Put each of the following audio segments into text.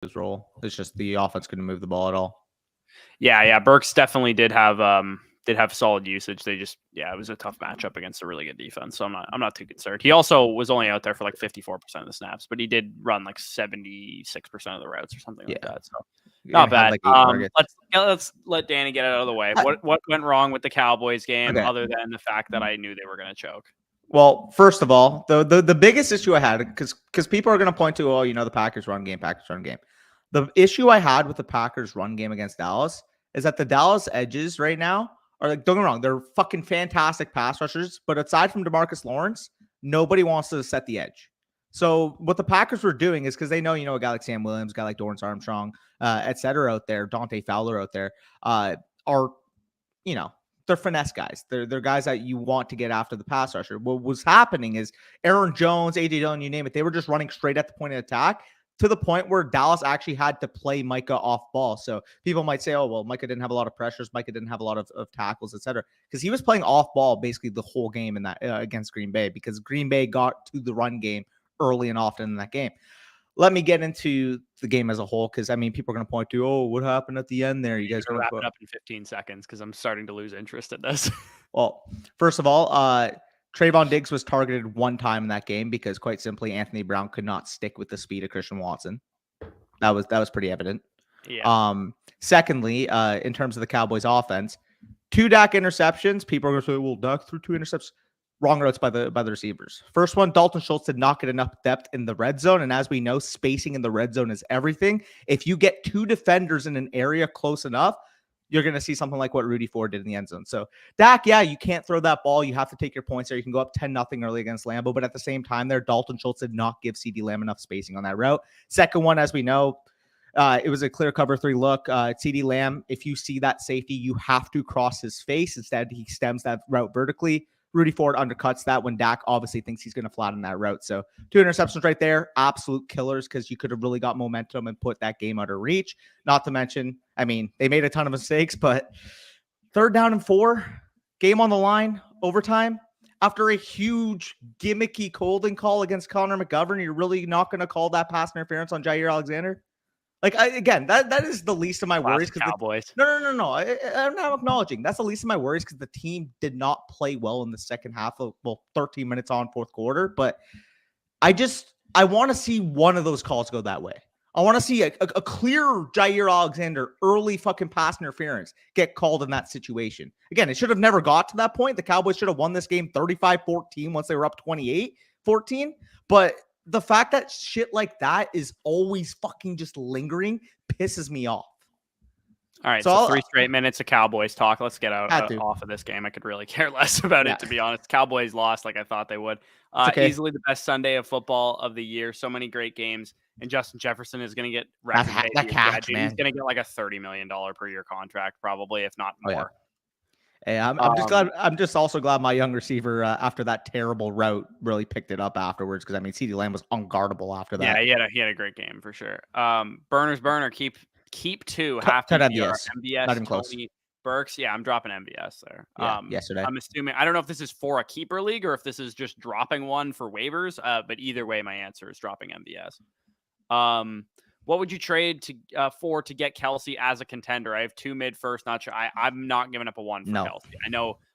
his role. It's just the offense couldn't move the ball at all. Yeah. Burks definitely did have solid usage. They just, it was a tough matchup against a really good defense. So I'm not too concerned. He also was only out there for like 54% of the snaps, but he did run like 76% of the routes or something like that. So not bad. Like let's let Danny get it out of the way. What went wrong with the Cowboys game other than the fact that I knew they were going to choke? Well, first of all, the biggest issue I had, because people are going to point to, the Packers run game. The issue I had with the Packers run game against Dallas is that the Dallas edges right now are like, don't get me wrong, they're fucking fantastic pass rushers, but aside from DeMarcus Lawrence, nobody wants to set the edge. So what the Packers were doing is because they know, a guy like Sam Williams, a guy like Dorrance Armstrong, et cetera out there, Dante Fowler out there, are, they're finesse guys. They're guys that you want to get after the pass rusher. What was happening is Aaron Jones, AJ Dillon, you name it, they were just running straight at the point of attack to the point where Dallas actually had to play Micah off ball. So people might say, oh, well, Micah didn't have a lot of pressures. Micah didn't have a lot of tackles, et cetera, because he was playing off ball basically the whole game in that against Green Bay, because Green Bay got to the run game early and often in that game. Let me get into the game as a whole, because, people are going to point to, oh, what happened at the end there? You guys are going to wrap it up in 15 seconds because I'm starting to lose interest in this. Well, first of all, Trayvon Diggs was targeted one time in that game because, quite simply, Anthony Brown could not stick with the speed of Christian Watson. That was pretty evident. Yeah. Secondly, in terms of the Cowboys offense, 2 Dak interceptions. People are going to say, well, Dak threw 2 interceptions. Wrong routes by the receivers. First one, Dalton Schultz did not get enough depth in the red zone. And as we know, spacing in the red zone is everything. If you get 2 defenders in an area close enough, you're going to see something like what Rudy Ford did in the end zone. So Dak, you can't throw that ball. You have to take your points there. You can go up 10-0 early against Lambeau. But at the same time there, Dalton Schultz did not give CeeDee Lamb enough spacing on that route. Second one, as we know, it was a clear cover 3 look. CeeDee Lamb, if you see that safety, you have to cross his face. Instead, he stems that route vertically. Rudy Ford undercuts that when Dak obviously thinks he's going to flatten that route. So 2 interceptions right there, absolute killers, because you could have really got momentum and put that game out of reach. Not to mention, they made a ton of mistakes, but 3rd down and 4, game on the line, overtime. After a huge gimmicky holding call against Connor McGovern, you're really not going to call that pass interference on Jair Alexander? That is the least of my worries. Cowboys. No. I'm not acknowledging. That's the least of my worries because the team did not play well in the second half of 13 minutes on 4th quarter. But I want to see one of those calls go that way. I want to see a clear Jair Alexander early fucking pass interference get called in that situation. Again, it should have never got to that point. The Cowboys should have won this game 35-14 once they were up 28-14. But the fact that shit like that is always fucking just lingering pisses me off. All right, so 3 straight minutes of Cowboys talk. Let's get off of this game. I could really care less about it, to be honest. Cowboys lost like I thought they would. Easily the best Sunday of football of the year. So many great games. And Justin Jefferson is going to get record. He's going to get like a $30 million per year contract, probably, if not more. Oh, yeah. Hey, I'm just glad. I'm just also glad my young receiver, after that terrible route, really picked it up afterwards. Because CeeDee Lamb was unguardable after that. Yeah, he had a great game for sure. Burner's burner. Keep 2. Cut MBS. MBS. Not even close. Burks. Yeah, I'm dropping MBS there. Yesterday. I'm assuming. I don't know if this is for a keeper league or if this is just dropping one for waivers. But either way, my answer is dropping MBS. What would you trade to get Kelsey as a contender? I have 2 mid first. Not sure. I'm not giving up a 1 for Kelsey.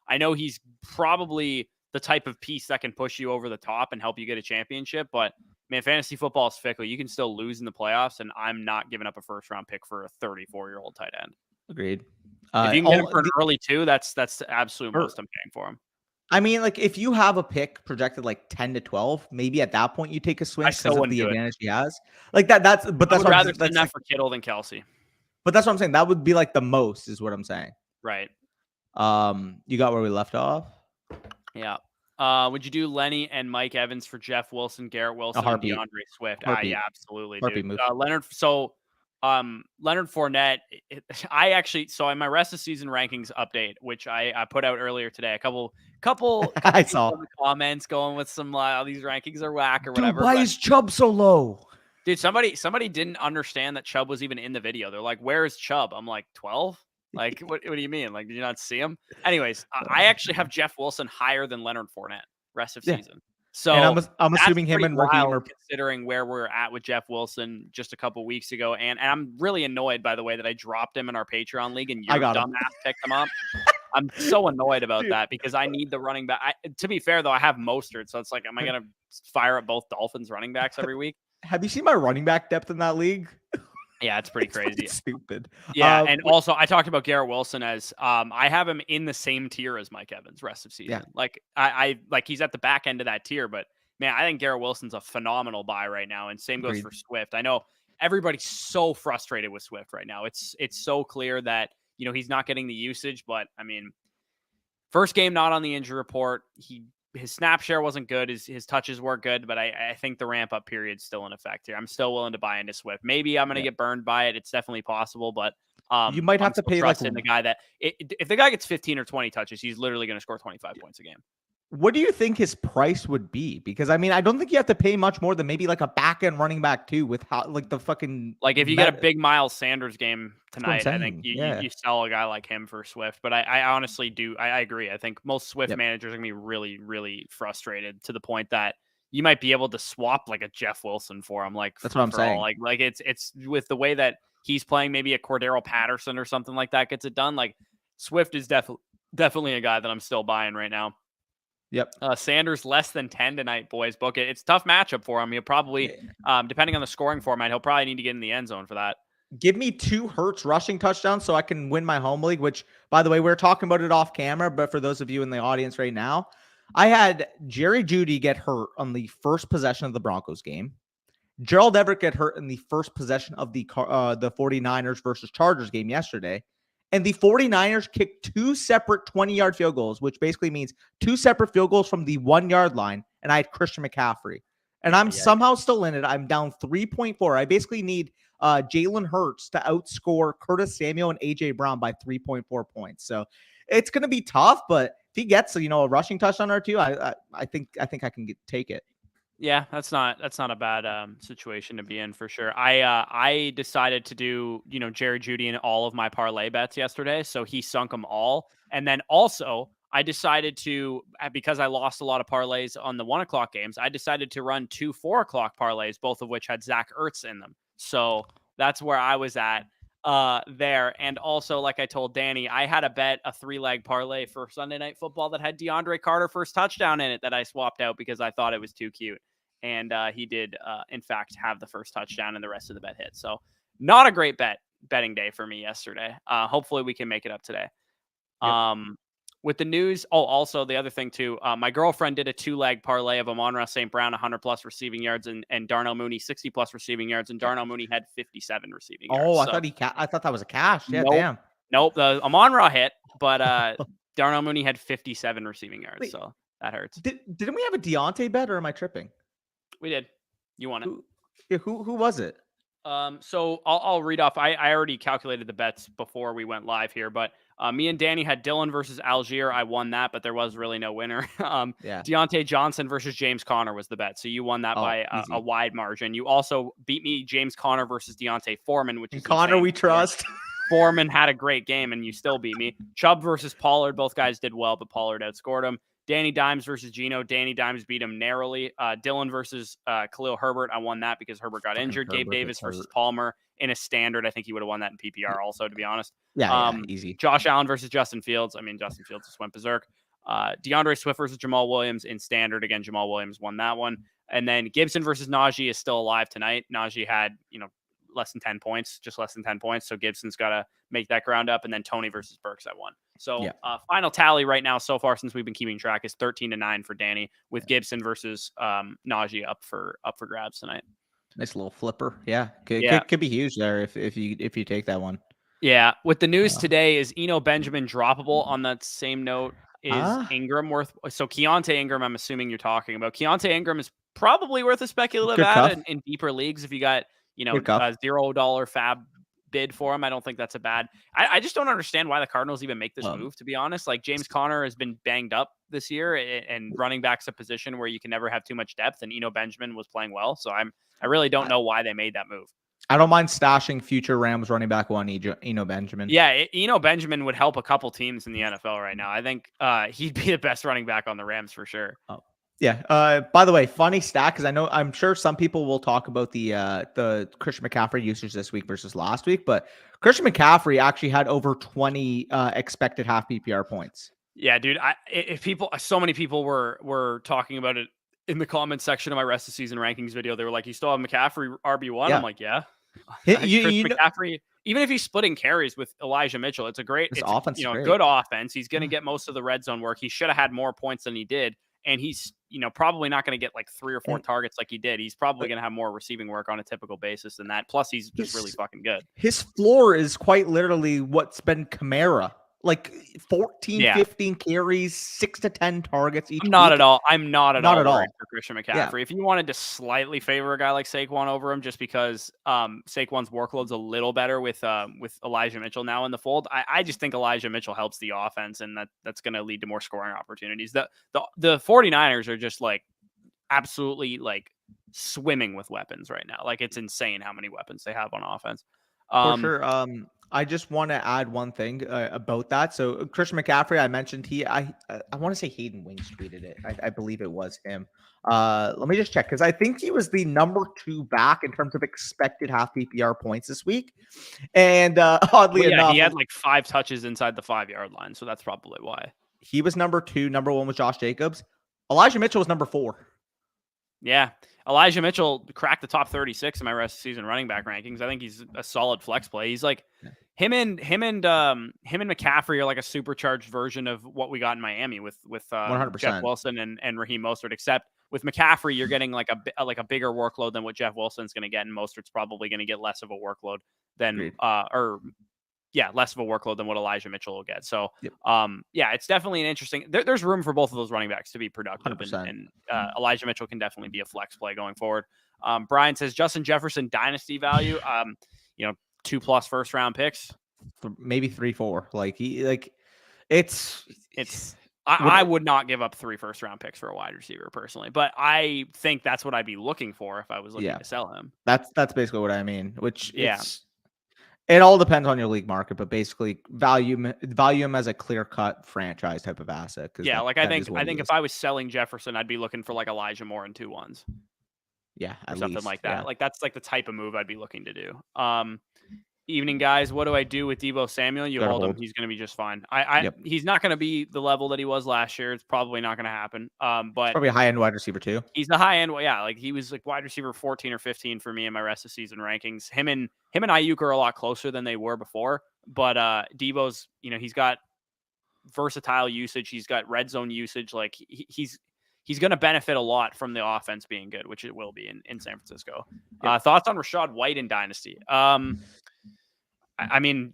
I know he's probably the type of piece that can push you over the top and help you get a championship. But man, fantasy football is fickle. You can still lose in the playoffs, and I'm not giving up a 1st-round pick for a 34-year-old tight end. Agreed. If you can get him for an early 2, that's the absolute most I'm paying for him. If you have a pick projected like 10 to 12, maybe at that point you take a swing because of the advantage he has. That's rather spend that for Kittle than Kelsey. But that's what I'm saying. That would be like the most, is what I'm saying. Right. You got where we left off? Yeah. Would you do Lenny and Mike Evans for Jeff Wilson, Garrett Wilson, and DeAndre Swift? Yeah, absolutely, dude. Leonard Fournette. So in my rest of season rankings update, which I put out earlier today, a couple I saw comments going with some these rankings are whack or whatever. Dude, why is Chubb so low? Dude, somebody didn't understand that Chubb was even in the video. They're like, "Where is Chubb?" I'm like, 12. Like, what do you mean? Like, did you not see him? Anyways, I actually have Jeff Wilson higher than Leonard Fournette rest of season. So And I'm that's assuming him pretty and Raheem wild are. considering where we're at with Jeff Wilson just a couple weeks ago. And I'm really annoyed, by the way, that I dropped him in our Patreon league and I your got him. dumbass picked him up. I'm so annoyed about Dude. that because I need the running back. To be fair, though, I have Mostert. So it's like, am I going to fire up both Dolphins running backs every week? Have you seen my running back depth in that league? Yeah, it's pretty It's crazy. fucking stupid. Yeah, and also I talked about Garrett Wilson as I have him in the same tier as Mike Evans rest of season. Yeah. Like I like he's at the back end of that tier, but man, I think Garrett Wilson's a phenomenal buy right now, and same goes Agreed. for Swift. I know everybody's so frustrated with Swift right now. It's so clear that he's not getting the usage, but I mean, first game not on the injury report. His snap share wasn't good. His touches weren't good, but I think the ramp up period's still in effect here. I'm still willing to buy into Swift. Maybe I'm going to get burned by it. It's definitely possible, but you might have to pay like the guy that if the guy gets 15 or 20 touches, he's literally going to score 25 points a game. What do you think his price would be? Because I mean, I don't think you have to pay much more than maybe like a back end running back too. With how like the fucking like if you get a big Miles Sanders game tonight, I think you sell a guy like him for Swift. But I honestly do. I agree. I think most Swift managers are gonna be really, really frustrated to the point that you might be able to swap like a Jeff Wilson for him. Like that's what I'm saying. Like it's with the way that he's playing, maybe a Cordero Patterson or something like that gets it done. Like Swift is definitely a guy that I'm still buying right now. Yep. Sanders less than 10 tonight, boys. Book it. It's a tough matchup for him. He'll probably, depending on the scoring format, he'll probably need to get in the end zone for that. Give me 2 Hurts rushing touchdowns so I can win my home league, which, by the way, we're talking about it off camera, but for those of you in the audience right now, I had Jerry Jeudy get hurt on the first possession of the Broncos game. Gerald Everett get hurt in the first possession of the 49ers versus Chargers game yesterday. And the 49ers kicked 2 separate 20-yard field goals, which basically means 2 separate field goals from the 1-yard line. And I had Christian McCaffrey. And I'm somehow still in it. I'm down 3.4. I basically need Jalen Hurts to outscore Curtis Samuel and A.J. Brown by 3.4 points. So it's going to be tough, but if he gets a rushing touchdown or two, I think I can take it. Yeah, that's not a bad situation to be in for sure. I decided to do Jerry Jeudy in all of my parlay bets yesterday, so he sunk them all. And then also I decided to, because I lost a lot of parlays on the 1 o'clock games, I decided to run 2 4 o'clock parlays, both of which had Zach Ertz in them. So that's where I was at there. And also, like I told Danny, I had a 3-leg parlay for Sunday Night Football that had DeAndre Carter first touchdown in it that I swapped out because I thought it was too cute. And he did, in fact, have the first touchdown and the rest of the bet hit. So not a great betting day for me yesterday. Hopefully we can make it up today. Yep. With the news. Oh, also the other thing too, my girlfriend did a 2-leg parlay of Amon-Ra St. Brown, 100+ receiving yards and Darnell Mooney, 60+ receiving yards. And Darnell Mooney had 57 receiving yards. Oh, I thought that was a cash. Yeah, damn. Nope. The Amon-Ra hit, but Darnell Mooney had 57 receiving yards. Wait, so that hurts. Didn't we have a Deontay bet, or am I tripping? We did. You won it. Who was it? So I'll read off. I already calculated the bets before we went live here, but me and Danny had Dylan versus Algier. I won that, but there was really no winner. Deontay Johnson versus James Conner was the bet. So you won that by a wide margin. You also beat me James Conner versus Deontay Foreman, which is Conner we trust. Foreman had a great game and you still beat me. Chubb versus Pollard. Both guys did well, but Pollard outscored him. Danny Dimes versus Gino. Danny Dimes beat him narrowly. Dylan versus Khalil Herbert. I won that because Herbert got injured. Gabe Davis versus Palmer in a standard. I think he would have won that in PPR also, to be honest. Yeah, easy. Josh Allen versus Justin Fields. I mean, Justin Fields just went berserk. DeAndre Swift versus Jamal Williams in standard. Again, Jamal Williams won that one. And then Gibson versus Najee is still alive tonight. Najee had, less than 10 points, just less than 10 points. So Gibson's got to make that ground up. And then Tony versus Burks at 1. So final tally right now so far since we've been keeping track is 13-9 for Danny, with Gibson versus Najee up for grabs tonight. Nice little flipper. Yeah. Could be huge there if you take that one. Yeah. With the news today, is Eno Benjamin droppable? On that same note, is Ingram worth? So Keontae Ingram, I'm assuming you're talking about. Keontae Ingram is probably worth a speculative add in deeper leagues if you got a $0 fab bid for him. I don't think that's a bad. I just don't understand why the Cardinals even make this move, to be honest. Like, James Conner has been banged up this year, and running back's a position where you can never have too much depth, and Eno Benjamin was playing well. So I really don't know why they made that move. I don't mind stashing future Rams running back 1 Eno Benjamin. Yeah, Eno Benjamin would help a couple teams in the NFL right now. I think he'd be the best running back on the Rams for sure. Oh. Yeah. By the way, funny stat, because I'm sure some people will talk about the Christian McCaffrey usage this week versus last week, but Christian McCaffrey actually had over 20 expected half PPR points. Yeah, dude. If people, so many people were talking about it in the comment section of my rest of season rankings video. They were like, "You still have McCaffrey RB1?" I'm Yeah. like, "Yeah." You, Chris you know, McCaffrey, even if he's splitting carries with Elijah Mitchell, it's this a offense is a great. good offense. He's going to Yeah. get most of the red zone work. He should have had more points than he did, and he's probably not going to get like 3 or 4 And targets like he did. He's probably uh, going to have more receiving work on a typical basis than that. Plus, he's just really his fucking good. his floor is quite literally what's been Kamara. Like 14, Yeah. 15 carries, 6 to 10 targets each I'm not week. at all. I'm not at Not all at worried all. for Christian Yeah, McCaffrey. If you wanted to slightly favor a guy like Saquon over him, just because Saquon's workload's a little better with Elijah Mitchell now in the fold, I just think Elijah Mitchell helps the offense, and that's going to lead to more scoring opportunities. The 49ers are just like absolutely like swimming with weapons right now. Like it's insane how many weapons they have on offense. for sure. I just want to add one thing about that. So Christian McCaffrey, I mentioned I want to say Hayden Wings tweeted it. I believe it was him. Let me just check because I think he was the number 2 back in terms of expected half PPR points this week. And oddly Well, yeah, enough, he had like 5 touches inside the 5-yard line, so that's probably why. he was number 2. Number 1 was Josh Jacobs. Elijah Mitchell was number 4. Yeah. Elijah Mitchell cracked the top 36 in my rest of season running back rankings. I think he's a solid flex play. He's like him and McCaffrey are like a supercharged version of what we got in Miami with 100%. Jeff Wilson and Raheem Mostert, except with McCaffrey, you're getting like a bigger workload than what Jeff Wilson's going to get, and Mostert's probably going to get less of a workload than less of a workload than what Elijah Mitchell will get. So, Yep. it's definitely an interesting. There's room for both of those running backs to be productive, 100%. and Elijah Mitchell can definitely be a flex play going forward. Brian says Justin Jefferson dynasty value. 2+ first round picks, maybe 3, 4. I would not give up 3 first round picks for a wide receiver personally, but I think that's what I'd be looking for if I was looking to sell him. That's basically what I mean. It all depends on your league market, but basically value him as a clear-cut franchise type of asset. Yeah, I think if I was selling Jefferson, I'd be looking for like Elijah Moore in 2-1s. Yeah, or something least, like that. yeah. Like that's like the type of move I'd be looking to do. Evening, guys. What do I do with Deebo Samuel? You hold him. He's going to be just fine. He's not going to be the level that he was last year. It's probably not going to happen. But probably a high-end wide receiver too. He's the high end. Yeah, like he was like wide receiver 14 or 15 for me in my rest of season rankings. Him and Ayuk are a lot closer than they were before. But Deebo's, he's got versatile usage. He's got red zone usage. Like he's going to benefit a lot from the offense being good, which it will be in San Francisco. Yep. Thoughts on Rachaad White in Dynasty? I mean,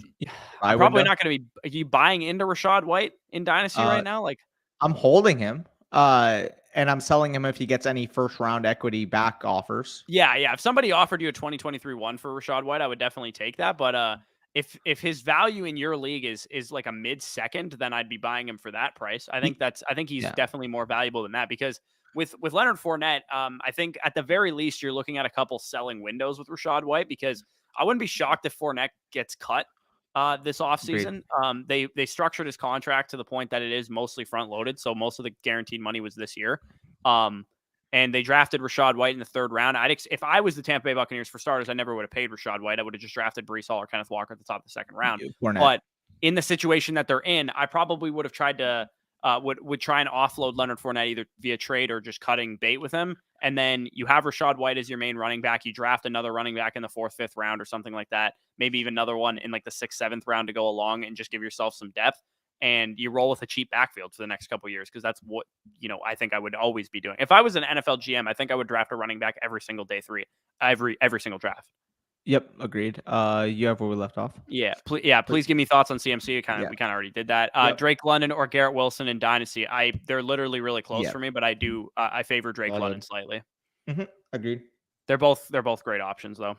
I'm probably not going to be. Are you buying into Rachaad White in Dynasty right now? Like, I'm holding him, and I'm selling him if he gets any first round equity back offers. Yeah. If somebody offered you a 2023 1 for Rachaad White, I would definitely take that. But if his value in your league is like a mid-second, then I'd be buying him for that price. I think he's definitely more valuable than that because with Leonard Fournette, I think at the very least you're looking at a couple selling windows with Rachaad White because I wouldn't be shocked if Fournette gets cut this offseason. They structured his contract to the point that it is mostly front loaded. So most of the guaranteed money was this year. And they drafted Rachaad White in the 3rd round. If I was the Tampa Bay Buccaneers, for starters, I never would have paid Rachaad White. I would have just drafted Breece Hall or Kenneth Walker at the top of the 2nd round. But in the situation that they're in, I probably would have tried to would try and offload Leonard Fournette either via trade or just cutting bait with him. And then you have Rachaad White as your main running back. You draft another running back in the 4th, 5th round or something like that. Maybe even another one in like the 6th, 7th round to go along and just give yourself some depth. And you roll with a cheap backfield for the next couple of years because that's what, I think I would always be doing. If I was an NFL GM, I think I would draft a running back every single day 3, every single draft. Yep, agreed. You have where we left off. Yeah, please give me thoughts on CMC. We kind of already did that. Drake London or Garrett Wilson in Dynasty. They're literally really close for me, but I favor Drake London slightly. Mm-hmm. Agreed. They're both great options though.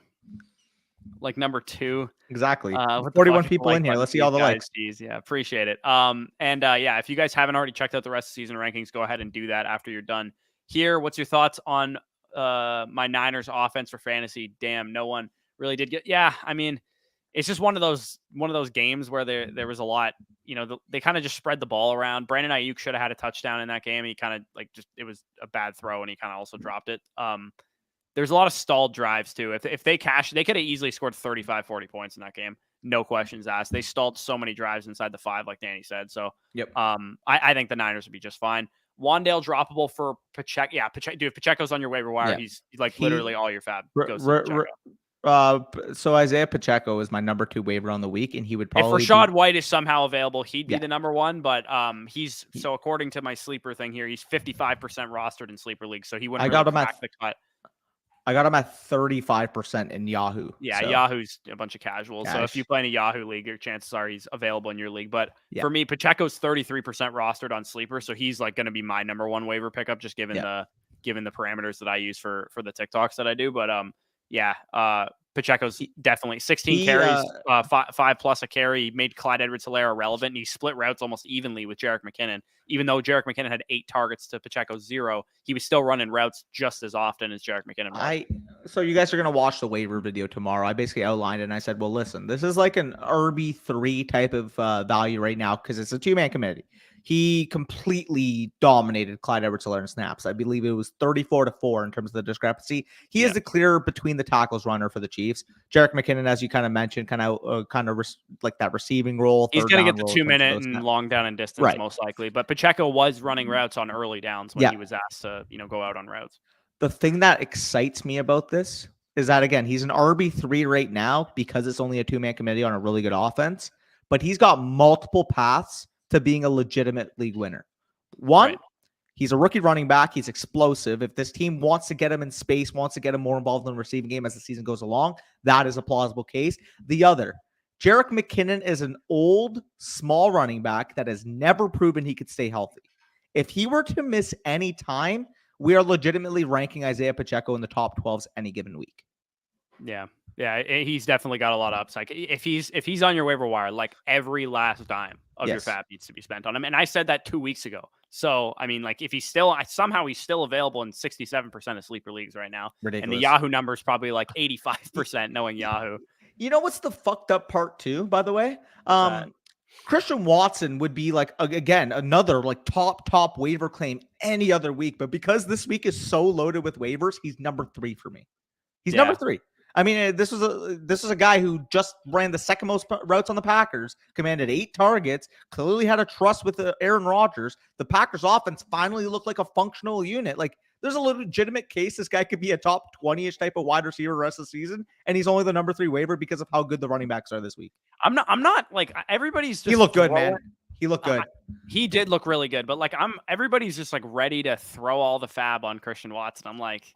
Like number 2. Exactly. 41 people in here. Let's see all the likes. Yeah, appreciate it. If you guys haven't already checked out the rest of season rankings, go ahead and do that after you're done here. What's your thoughts on my Niners offense for fantasy? Damn, no one really did get. Yeah, I mean, it's just one of those games where there was a lot they kind of just spread the ball around. Brandon Ayuk should have had a touchdown in that game. He kind of it was a bad throw and he kind of also dropped it. There's a lot of stalled drives too. If they cashed, they could have easily scored 35, 40 points in that game. No questions asked. They stalled so many drives inside the 5, like Danny said. So, yep. I think the Niners would be just fine. Wandale droppable for Pacheco. Yeah, Dude, if Pacheco's on your waiver wire, yeah. he's like literally all your fab goes to Pacheco. So Isaiah Pacheco is my number 2 waiver on the week, and he would probably if Rashad White is somehow available, he'd be Yeah. the number 1. But he's so according to my sleeper thing here, he's 55% rostered in sleeper league, so he wouldn't. I got really him crack the cut. I got him at 35% in Yahoo. Yeah, so. Yahoo's a bunch of casuals. So if you play in a Yahoo league, your chances are he's available in your league. But for me, Pacheco's 33% rostered on sleeper, so he's like going to be my number 1 waiver pickup, just given the parameters that I use for the TikToks that I do. But Pacheco's definitely 16 carries, 5+ a carry. He made Clyde Edwards-Helaire relevant, and he split routes almost evenly with Jerick McKinnon. Even though Jerick McKinnon had 8 targets to Pacheco's 0, he was still running routes just as often as Jerick McKinnon was. So you guys are going to watch the waiver video tomorrow. I basically outlined it, and I said, well, listen, this is like an RB3 type of value right now because it's a 2-man committee. He completely dominated Clyde Edwards-Helaire in snaps. I believe it was 34-4 in terms of the discrepancy. He is the clear between the tackles runner for the Chiefs. Jerick McKinnon, as you kind of mentioned, kind of like that receiving role. He's going to get the 2-minute and long down and distance most likely. But Pacheco was running routes on early downs when he was asked to go out on routes. The thing that excites me about this is that, again, he's an RB3 right now because it's only a 2-man committee on a really good offense. But he's got multiple paths to being a legitimate league winner. One, he's a rookie running back. He's explosive. If this team wants to get him in space, wants to get him more involved in the receiving game as the season goes along, that is a plausible case. The other, Jerick McKinnon is an old, small running back that has never proven he could stay healthy. If he were to miss any time, we are legitimately ranking Isaiah Pacheco in the top 12s any given week. Yeah. Yeah, he's definitely got a lot of upside. If he's on your waiver wire, like every last dime of your fab needs to be spent on him. And I said that 2 weeks ago. So, I mean, like if he's still available in 67% of sleeper leagues right now. Ridiculous. And the Yahoo number is probably like 85% knowing Yahoo. You know what's the fucked up part too, by the way? Christian Watson would be like, again, another like top waiver claim any other week. But because this week is so loaded with waivers, he's number 3 for me. He's number 3. I mean, this is a guy who just ran the second most routes on the Packers, commanded 8 targets, clearly had a trust with Aaron Rodgers. The Packers offense finally looked like a functional unit. Like, there's a legitimate case this guy could be a top 20-ish type of wide receiver the rest of the season, and he's only the number 3 waiver because of how good the running backs are this week. I'm not like everybody's just he looked good, man. He looked good. He did look really good, but like everybody's just like ready to throw all the fab on Christian Watson. I'm like,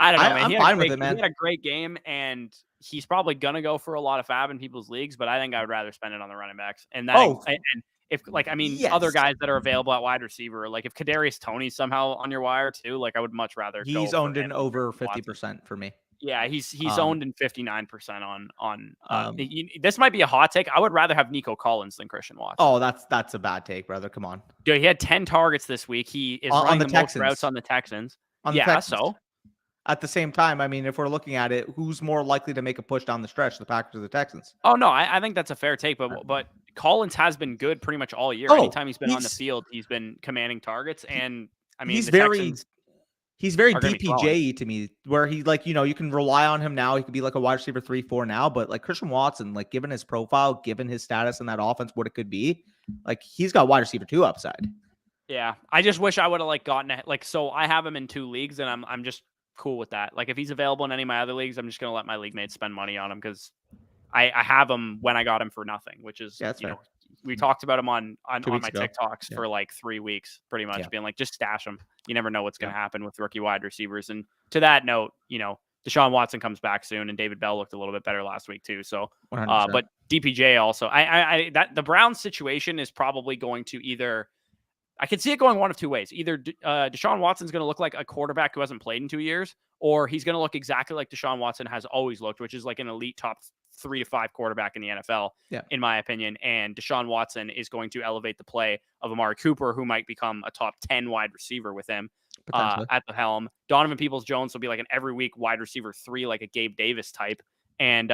I don't know, man. I'm fine with it, man. He had a great game, and he's probably gonna go for a lot of fab in people's leagues. But I think I would rather spend it on the running backs. And that, and if like, I mean, other guys that are available at wide receiver, like if Kadarius Toney's somehow on your wire too, like I would much rather. He's owned in over 50% for me. Yeah, he's owned in 59% on. This might be a hot take. I would rather have Nico Collins than Christian Watson. Oh, that's a bad take, brother. Come on. Dude, he had 10 targets this week. He is running the most routes on the Texans. So. At the same time, I mean, if we're looking at it, who's more likely to make a push down the stretch, the Packers or the Texans? Oh, no, I think that's a fair take, but Collins has been good pretty much all year. Anytime he's been on the field, he's been commanding targets, and I mean, he's very DPJ to me, where he like, you can rely on him now. He could be like a wide receiver 3-4 now, but like Christian Watson, like given his profile, given his status in that offense, what it could be, like he's got wide receiver 2 upside. Yeah, I just wish I would have like gotten it. Like, so I have him in 2 leagues, and I'm just cool with that. Like if he's available in any of my other leagues, I'm just gonna let my league mates spend money on him because I have him when I got him for nothing, which is we talked about him on my TikToks for like 3 weeks, pretty much being like, just stash him. You never know what's gonna happen with rookie wide receivers. And to that note, Deshaun Watson comes back soon, and David Bell looked a little bit better last week too. So, but DPJ also, that the Browns situation is probably going to either. I can see it going one of 2 ways. Either Deshaun Watson's going to look like a quarterback who hasn't played in 2 years, or he's going to look exactly like Deshaun Watson has always looked, which is like an elite top 3 to 5 quarterback in the NFL, in my opinion. And Deshaun Watson is going to elevate the play of Amari Cooper, who might become a top 10 wide receiver with him at the helm. Donovan Peoples-Jones will be like an every week wide receiver 3, like a Gabe Davis type. And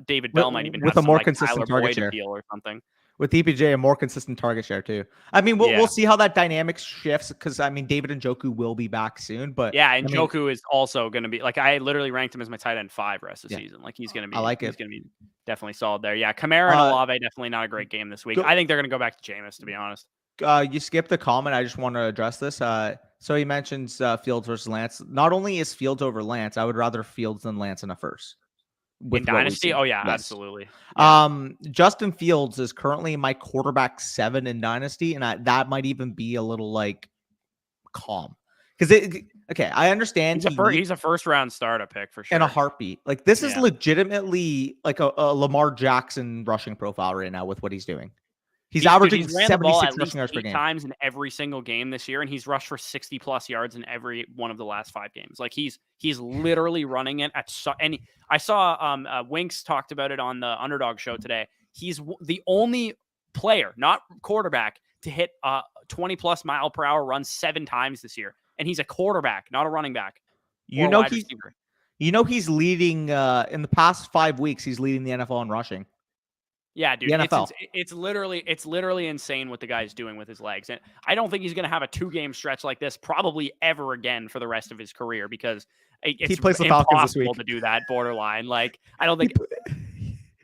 David Bell might even have with a more like consistent Tyler target Boyd share appeal or something. With EPJ, a more consistent target share too. I mean, we'll see how that dynamic shifts because I mean, David Njoku will be back soon, but yeah, and I mean, Njoku is also going to be like I literally ranked him as my tight end 5 rest of the season. Like he's going to be, I like he's it. going to be definitely solid there. Yeah, Kamara and Olave definitely not a great game this week. I think they're going to go back to Jameis, to be honest. You skipped the comment. I just want to address this. So he mentions Fields versus Lance. Not only is Fields over Lance, I would rather Fields than Lance in a first. In Dynasty? Oh, yeah, yes. absolutely. Yeah. Justin Fields is currently my quarterback 7 in Dynasty, and that might even be a little like calm. Because I understand he's a first round startup pick for sure. In a heartbeat. Like this is legitimately like a Lamar Jackson rushing profile right now with what he's doing. He's averaging 76 rushing yards per game. Times in every single game this year, and he's rushed for 60+ yards in every one of the last 5 games. Like he's literally running it at and I saw Winks talked about it on the Underdog show today. He's the only player, not quarterback, to hit 20+ mile per hour runs 7 times this year, and he's a quarterback, not a running back. He's leading in the past 5 weeks. He's leading the NFL in rushing. Yeah, dude, it's literally insane what the guy's doing with his legs. And I don't think he's going to have a 2-game stretch like this probably ever again for the rest of his career because he plays the Falcons this week to do that borderline. Like, I don't think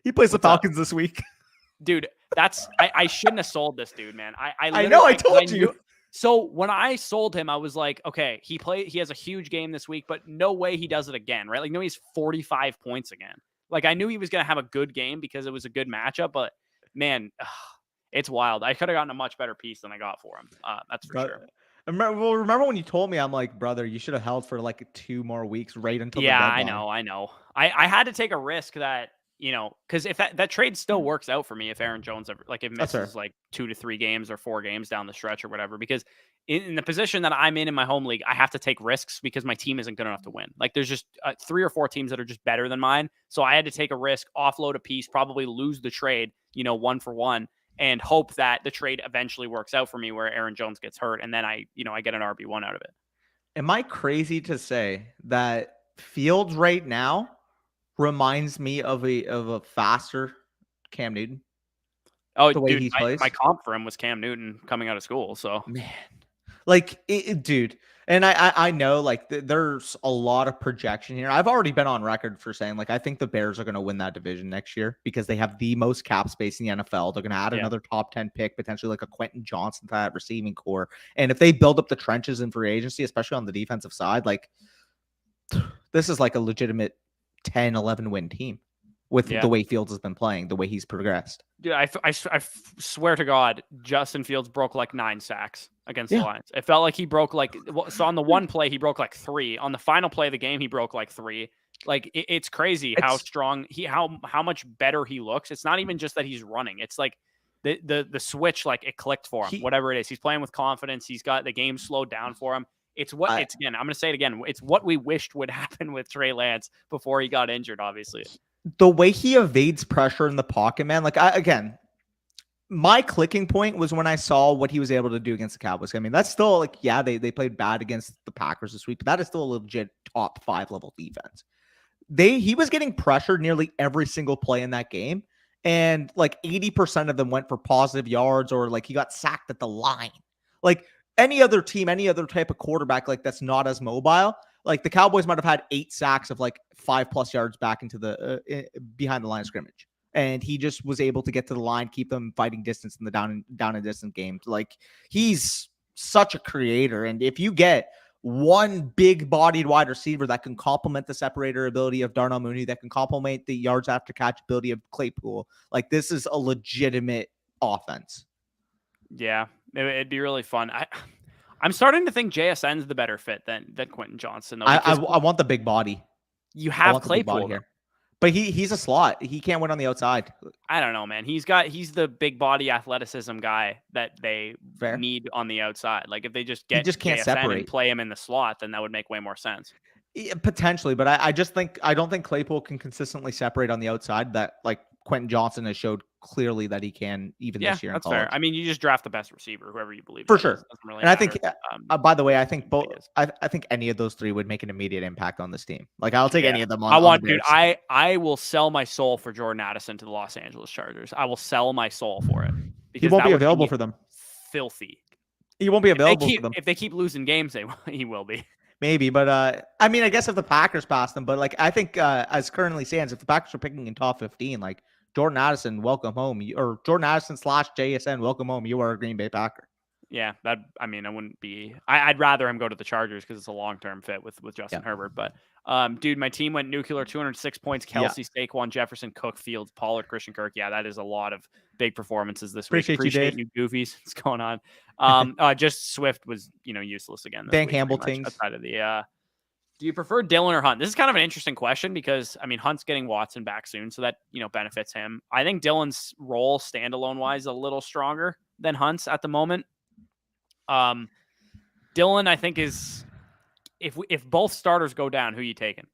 he plays the Falcons this week. Dude, I shouldn't have sold this dude, man. I know, I told you. So when I sold him, I was like, okay, he has a huge game this week, but no way he does it again, right? Like, no, he's 45 points again. Like, I knew he was going to have a good game because it was a good matchup, but man, it's wild. I could have gotten a much better piece than I got for him. That's for sure. Remember when you told me, I'm like, brother, you should have held for like 2 more weeks right until the deadline. I know. I had to take a risk that, because if that trade still works out for me, if Aaron Jones ever, like, it misses like 2 to 3 games or 4 games down the stretch or whatever, because in the position that I'm in my home league, I have to take risks because my team isn't good enough to win. Like, there's just 3 or 4 teams that are just better than mine. So I had to take a risk, offload a piece, probably lose the trade, 1 for 1, and hope that the trade eventually works out for me where Aaron Jones gets hurt. And then I get an RB1 out of it. Am I crazy to say that Fields right now reminds me of a faster Cam Newton? Oh, the way he plays. My comp for him was Cam Newton coming out of school. So, man, like, dude, and I know, like, there's a lot of projection here. I've already been on record for saying, like, I think the Bears are going to win that division next year because they have the most cap space in the NFL. They're going to add another top 10 pick, potentially like a Quentin Johnson to that receiving core. And if they build up the trenches in free agency, especially on the defensive side, like, this is like a legitimate 10-11 win team with the way Fields has been playing, the way he's progressed. Dude, I swear to God, Justin Fields broke like 9 sacks against the Lions. It felt like he broke so on the one play, he broke like 3. On the final play of the game, he broke like 3. Like, it's crazy how strong how much better he looks. It's not even just that he's running. It's like the switch, like, it clicked for him, whatever it is. He's playing with confidence. He's got the game slowed down for him. It's again, I'm going to say it again. It's what we wished would happen with Trey Lance before he got injured, obviously. The way he evades pressure in the pocket, man. Like, my clicking point was when I saw what he was able to do against the Cowboys. I mean, that's still like, they played bad against the Packers this week, but that is still a legit top 5 level defense. He was getting pressured nearly every single play in that game. And like 80% of them went for positive yards or like he got sacked at the line. Like, any other team, any other type of quarterback, like, that's not as mobile. Like, the Cowboys might have had 8 sacks of like 5+ yards back into the behind the line of scrimmage, and he just was able to get to the line, keep them fighting distance in the down and distance games. Like, he's such a creator, and if you get one big-bodied wide receiver that can complement the separator ability of Darnell Mooney, that can complement the yards after catch ability of Claypool, like, this is a legitimate offense. Yeah, it'd be really fun. I'm starting to think JSN's the better fit than Quentin Johnson. Though, I want the big body. You have Claypool here, but he's a slot. He can't win on the outside. I don't know, man. He's the big body athleticism guy that they need on the outside. Like, if they just get can't JSN separate and play him in the slot, then that would make way more sense. Yeah, potentially, but I don't think Claypool can consistently separate on the outside that like Quentin Johnson has showed clearly that he can even this year in that's college. fair. I mean, you just draft the best receiver, whoever you believe. For that sure. is. Doesn't really And I matter. think, by the way, I think both. I think any of those three would make an immediate impact on this team. Like I'll take any of them on. I want, on the dude. Bears. I will sell my soul for Jordan Addison to the Los Angeles Chargers. I will sell my soul for it He because won't that be would available for them. filthy. He won't be available for them. If they keep losing games, he will be. Maybe, but I mean, I guess if the Packers pass them, but like I think as currently stands, if the Packers are picking in top 15, like Jordan Addison, welcome home, or Jordan Addison / JSN, welcome home. You are a Green Bay Packer. Yeah, I mean, I wouldn't be. I'd rather him go to the Chargers because it's a long-term fit with Justin Herbert. But dude, my team went nuclear, 206 points. Kelsey, Saquon, Jefferson, Cook, Fields, Pollard, Christian Kirk. Yeah, that is a lot of big performances this week. Appreciate you, goofies. What's going on? Just Swift was useless again. Dan Campbell things. Outside of the do you prefer Dillon or Hunt? This is kind of an interesting question because I mean Hunt's getting Watson back soon, so that benefits him. I think Dillon's role standalone wise a little stronger than Hunt's at the moment. Dillon, I think, is if both starters go down, who are you taking?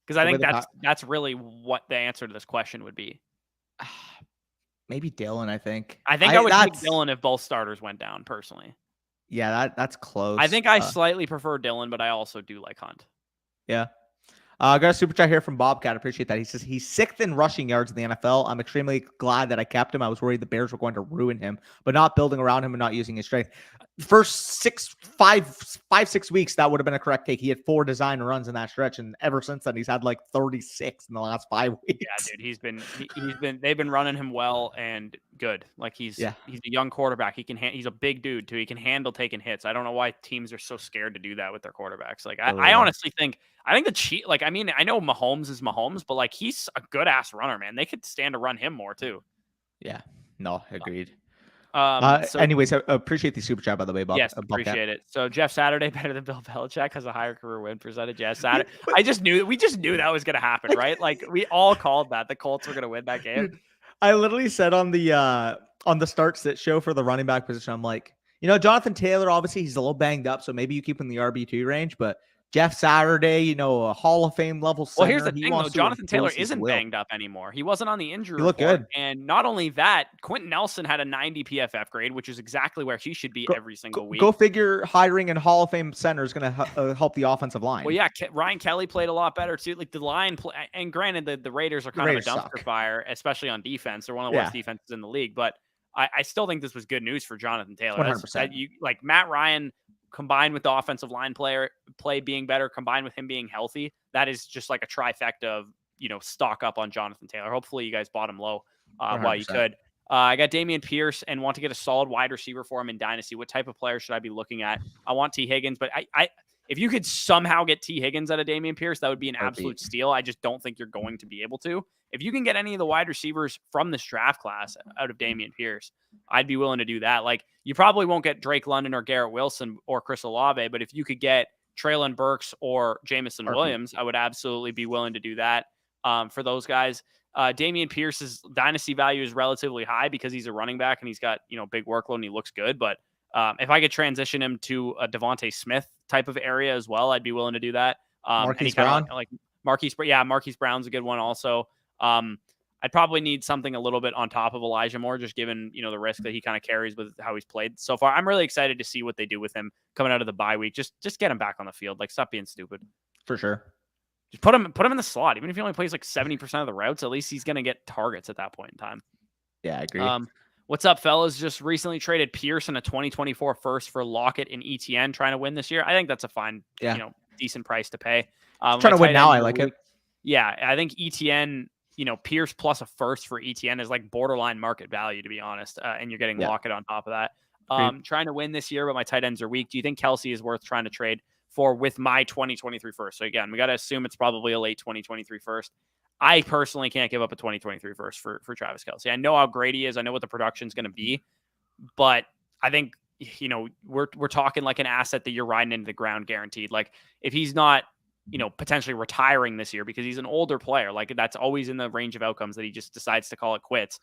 Because I think that's really what the answer to this question would be. Maybe Dillon, I think. I would take Dillon if both starters went down, personally. Yeah, that's close. I think I slightly prefer Dillon, but I also do like Hunt. Yeah. I got a super chat here from Bobcat. Appreciate that. He says he's 6th in rushing yards in the NFL. I'm extremely glad that I kept him. I was worried the Bears were going to ruin him, but not building around him and not using his strength. First 6 weeks, that would have been a correct take. He had 4 design runs in that stretch, and ever since then, he's had like 36 in the last 5 weeks. Yeah, dude, they've been running him well and good. Like he's a young quarterback. He's a big dude too. He can handle taking hits. I don't know why teams are so scared to do that with their quarterbacks. Like I honestly think I mean, I know Mahomes is Mahomes, but like he's a good ass runner, man. They could stand to run him more too. Yeah, no, agreed. Anyways, I appreciate the super chat, by the way, Bob. Yes, appreciate it. So Jeff Saturday better than Bill Belichick, has a higher career win percentage. Yeah, Saturday. we just knew that was gonna happen, right? Like we all called that the Colts were gonna win that game. Dude, I literally said on the start sit show for the running back position, I'm like, Jonathan Taylor, obviously he's a little banged up, so maybe you keep him in the RB2 range, but Jeff Saturday, a Hall of Fame level center. Well, here's the thing, though. Jonathan Taylor isn't banged up anymore. He wasn't on the injury report. Good. And not only that, Quentin Nelson had a 90 PFF grade, which is exactly where he should be every single week. Go figure hiring a Hall of Fame center is going to help the offensive line. Well, yeah, Ryan Kelly played a lot better, too. Like the line, and granted, the Raiders are kind of a dumpster fire, especially on defense. They're one of the worst defenses in the league. But I still think this was good news for Jonathan Taylor. 100%. Like Matt Ryan combined with the offensive line play being better, combined with him being healthy, that is just like a trifecta of, stock up on Jonathan Taylor. Hopefully you guys bought him low while you could. I got Dameon Pierce and want to get a solid wide receiver for him in Dynasty. What type of player should I be looking at? I want T. Higgins, but I if you could somehow get T. Higgins out of Dameon Pierce, that would be an absolute steal. I just don't think you're going to be able to. If you can get any of the wide receivers from this draft class out of Dameon Pierce, I'd be willing to do that. Like, you probably won't get Drake London or Garrett Wilson or Chris Olave, but if you could get Treylon Burks or Jamison Williams, I would absolutely be willing to do that for those guys. Dameon Pierce's dynasty value is relatively high because he's a running back and he's got, big workload and he looks good. But if I could transition him to a Devontae Smith type of area as well, I'd be willing to do that. Marquise Brown? Marquise Brown's a good one also. I'd probably need something a little bit on top of Elijah Moore, just given, the risk that he kind of carries with how he's played so far. I'm really excited to see what they do with him coming out of the bye week. Just get him back on the field. Like, stop being stupid. For sure. Just put him in the slot. Even if he only plays like 70% of the routes, at least he's going to get targets at that point in time. Yeah, I agree. What's up, fellas? Just recently traded Pierce and a 2024 first for Lockett and ETN, trying to win this year. I think that's a fine, decent price to pay. Trying to win now, I like it. Yeah, I think ETN, Pierce plus a first for ETN is like borderline market value, to be honest. And you're getting Lockett on top of that. Trying to win this year, but my tight ends are weak. Do you think Kelsey is worth trying to trade for with my 2023 first? So again, we got to assume it's probably a late 2023 first. I personally can't give up a 2023 first for Travis Kelce. I know how great he is. I know what the production is going to be, but I think, we're talking like an asset that you're riding into the ground guaranteed. Like, if he's not, potentially retiring this year because he's an older player, like that's always in the range of outcomes that he just decides to call it quits.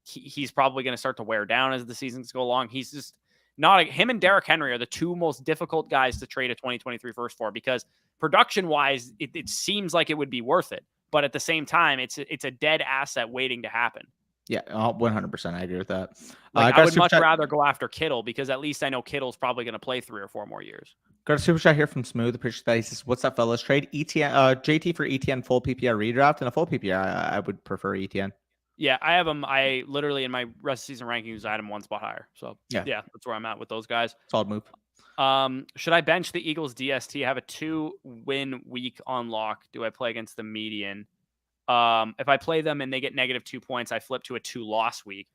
He's probably going to start to wear down as the seasons go along. He's just not him and Derrick Henry are the two most difficult guys to trade a 2023 first for, because production wise, it seems like it would be worth it. but at the same time, it's a dead asset waiting to happen. Yeah, 100%. I agree with that. Like, I would much rather go after Kittle because at least I know Kittle's probably going to play 3 or 4 more years. Got a super chat here from Smooth. Appreciate that. He says, "What's up, fellas? Trade ETN, JT for ETN full PPR redraft and a full PPR. I would prefer ETN." Yeah, I have him. I literally in my rest of season rankings, I had him 1 spot higher. So yeah, that's where I'm at with those guys. Solid move. Should I bench the Eagles DST? I have a 2-win week on lock. Do I play against the median? If I play them and they get -2 points, I flip to a 2-loss week.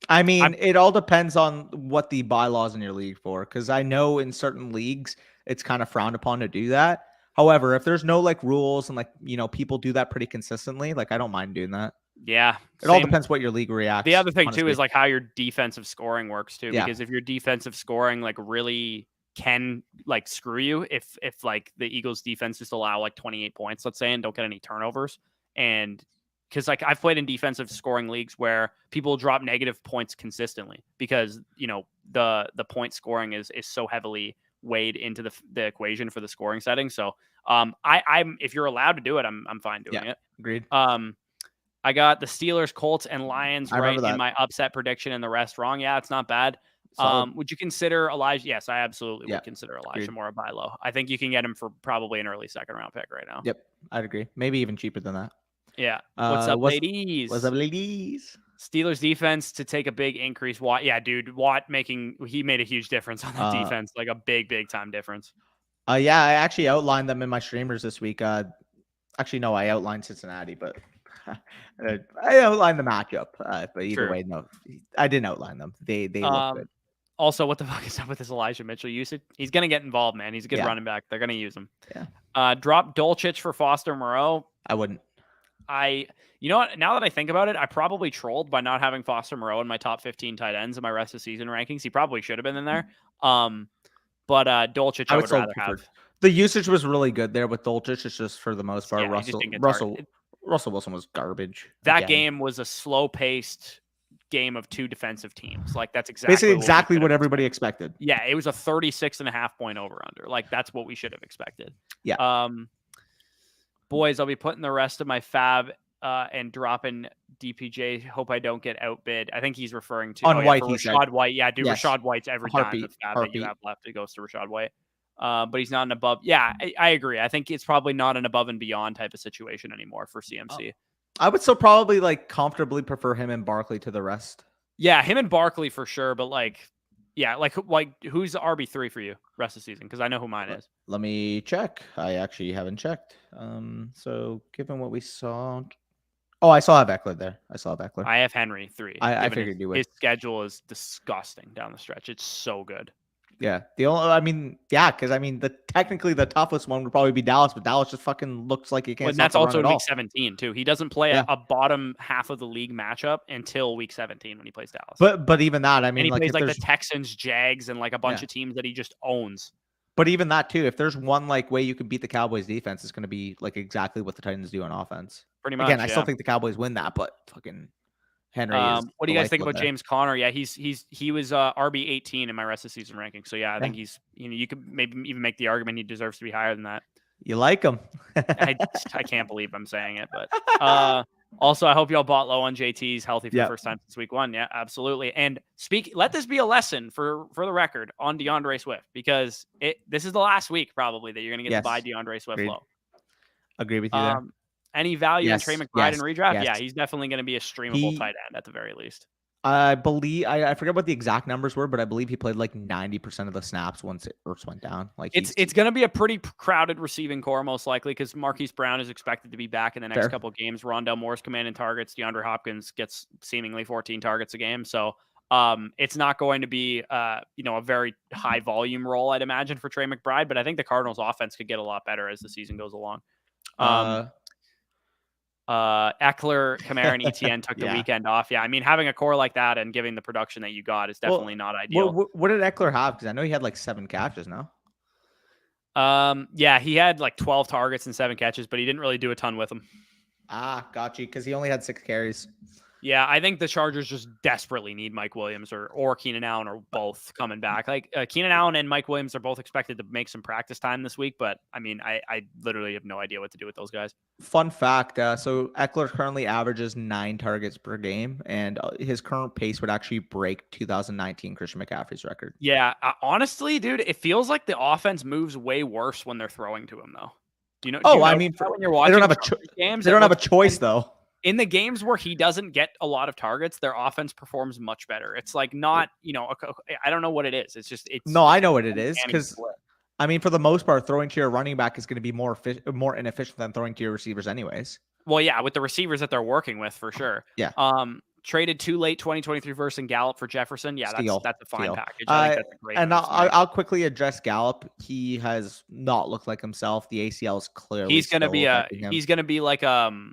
I mean, it all depends on what the bylaws in your league for, because I know in certain leagues it's kind of frowned upon to do that. However, if there's no like rules and like, you know, people do that pretty consistently, like I don't mind doing that. Yeah. It all depends what your league reacts. The other thing too is like how your defensive scoring works too, Yeah. because if your defensive scoring like really can like screw you, if like the Eagles defense just allow like 28 points, let's say, and don't get any turnovers, and because like I've played in defensive scoring leagues where people drop negative points consistently because, you know, the point scoring is so heavily weighed into the equation for the scoring setting. So I'm if you're allowed to do it, I'm fine doing it. Agreed. I got the Steelers, Colts, and Lions right in that. my upset prediction and the rest wrong. Yeah, it's not bad. Would you consider Elijah? Yes, I absolutely would consider Elijah Moore a buy low. I think you can get him for probably an early 2nd round pick right now. Yep, I'd agree. Maybe even cheaper than that. Yeah. What's up, ladies? What's up, ladies? Steelers defense to take a big increase. Watt, yeah, dude. Watt he made a huge difference on that defense, like a big time difference. Yeah, I actually outlined them in my streamers this week. Actually, no, I outlined Cincinnati, but I outlined the matchup. But either way, no, I didn't outline them. They look good. Also, what the fuck is up with this Elijah Mitchell usage? He's gonna get involved, man. He's a good running back. They're gonna use him. Yeah. Drop Dolchich for Foster Moreau. I wouldn't. You know what? Now that I think about it, I probably trolled by not having Foster Moreau in my top 15 tight ends in my rest of season rankings. He probably should have been in there. But Dolchich, I would rather have. The usage was really good there with Dolchich. It's just for the most part, Russell Wilson was garbage. That game was a slow-paced game of 2 defensive teams. Like that's exactly what everybody expected. Yeah, it was a 36.5 point over/under. Like that's what we should have expected. Yeah. Boys, I'll be putting the rest of my fab and dropping DPJ. Hope I don't get outbid. I think he's referring to White. Rashad White. Yeah, dude, yes. Rashad White's every time the fab that you have left, it goes to Rashad White. But he's not an above. Yeah, I agree. I think it's probably not an above and beyond type of situation anymore for CMC. I would still probably like comfortably prefer him and Barkley to the rest. Yeah, him and Barkley for sure. But like who's the RB3 for you rest of the season? Because I know who mine is. Let me check. I actually haven't checked. So given what we saw, I still have Eckler there. I have Henry 3. I figured you would. His schedule is disgusting down the stretch. It's so good. Yeah. Technically the toughest one would probably be Dallas, but Dallas just fucking looks like he can't. And that's also week 17 too. He doesn't play a bottom half of the league matchup until week 17 when he plays Dallas. But even that, I mean, and he plays like the Texans, Jags, and like a bunch of teams that he just owns. But even that too, if there's one like way you can beat the Cowboys defense, it's going to be like exactly what the Titans do on offense. Pretty much. Again, I still think the Cowboys win that, but fucking Henry. What do you guys think about James Conner? Yeah, he was RB 18 in my rest of season ranking. So yeah, I think he's you could maybe even make the argument he deserves to be higher than that. You like him? I can't believe I'm saying it, but also I hope y'all bought low on JT's healthy for the first time since week 1. Yeah, absolutely. And let this be a lesson for the record on DeAndre Swift, because this is the last week probably that you're gonna get to buy DeAndre Swift low. Agree with you there. Any value in Trey McBride in redraft? Yes. Yeah, he's definitely going to be a streamable tight end at the very least. I believe I forget what the exact numbers were, but I believe he played like 90% of the snaps once it first went down. Like it's going to be a pretty crowded receiving core most likely because Marquise Brown is expected to be back in the next couple of games. Rondell Moore's commanding targets. DeAndre Hopkins gets seemingly 14 targets a game. So it's not going to be a very high volume role, I'd imagine, for Trey McBride. But I think the Cardinals' offense could get a lot better as the season goes along. Eckler, Kamara, and ETN took the weekend off. Yeah, I mean, having a core like that and giving the production that you got is definitely not ideal. What did Eckler have? Because I know he had like 7 catches now. Yeah, he had like 12 targets and 7 catches, but he didn't really do a ton with them. Got you. Because he only had 6 carries. Yeah, I think the Chargers just desperately need Mike Williams or Keenan Allen or both coming back. Like Keenan Allen and Mike Williams are both expected to make some practice time this week, but I mean, I literally have no idea what to do with those guys. Fun fact, so Eckler currently averages 9 targets per game, and his current pace would actually break 2019 Christian McCaffrey's record. Yeah, honestly, dude, it feels like the offense moves way worse when they're throwing to him, though. Do you know I mean, when you're watching they don't have a games, they don't have a choice though. In the games where he doesn't get a lot of targets, their offense performs much better. It's like not, I don't know what it is. It's no, I know what it is because I mean, for the most part, throwing to your running back is going to be more inefficient than throwing to your receivers, anyways. Well, yeah, with the receivers that they're working with, for sure. Yeah. Traded too late 2023 first and Gallup for Jefferson. Yeah, that's a fine package. I think that's a great. And I'll quickly address Gallup. He has not looked like himself. The ACL is clearly he's gonna be like I'm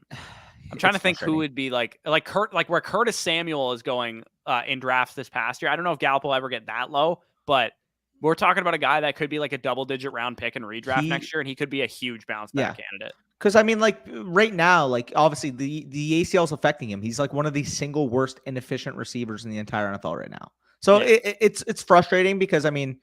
trying to think who would be like where Curtis Samuel is going in drafts this past year. I don't know if Gallup will ever get that low, but we're talking about a guy that could be like a double-digit round pick and redraft next year, and he could be a huge bounce back candidate. Because I mean, like right now, like obviously the ACL is affecting him. He's like one of the single worst inefficient receivers in the entire NFL right now. So it's frustrating because I mean,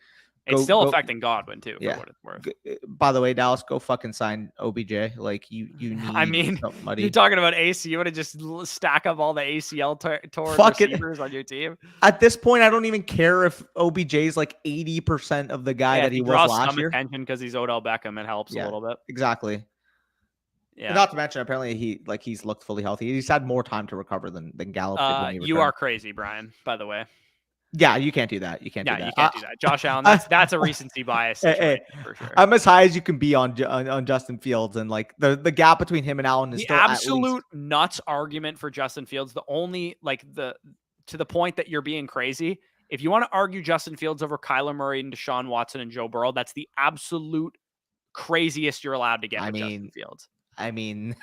it's still affecting Godwin too. For what it's worth. By the way, Dallas, go fucking sign OBJ. Like you need. I mean, you're talking about AC. You want to just stack up all the ACL torn receivers on your team. At this point, I don't even care if OBJ is like 80% of the guy that he was last year. Attention because he's Odell Beckham. It helps a little bit. Exactly. Yeah. Not to mention, apparently he's looked fully healthy. He's had more time to recover than Gallup did when he returned. You are crazy, Brian. By the way. Yeah, you can't do that. You can't do that. You can't do that. Josh Allen, that's a recency bias situation, for sure. I'm as high as you can be on Justin Fields, and like the gap between him and Allen is the still absolute nuts argument for Justin Fields. The only to the point that you're being crazy. If you want to argue Justin Fields over Kyler Murray and Deshaun Watson and Joe Burrow, that's the absolute craziest you're allowed to get with Justin Fields. I mean,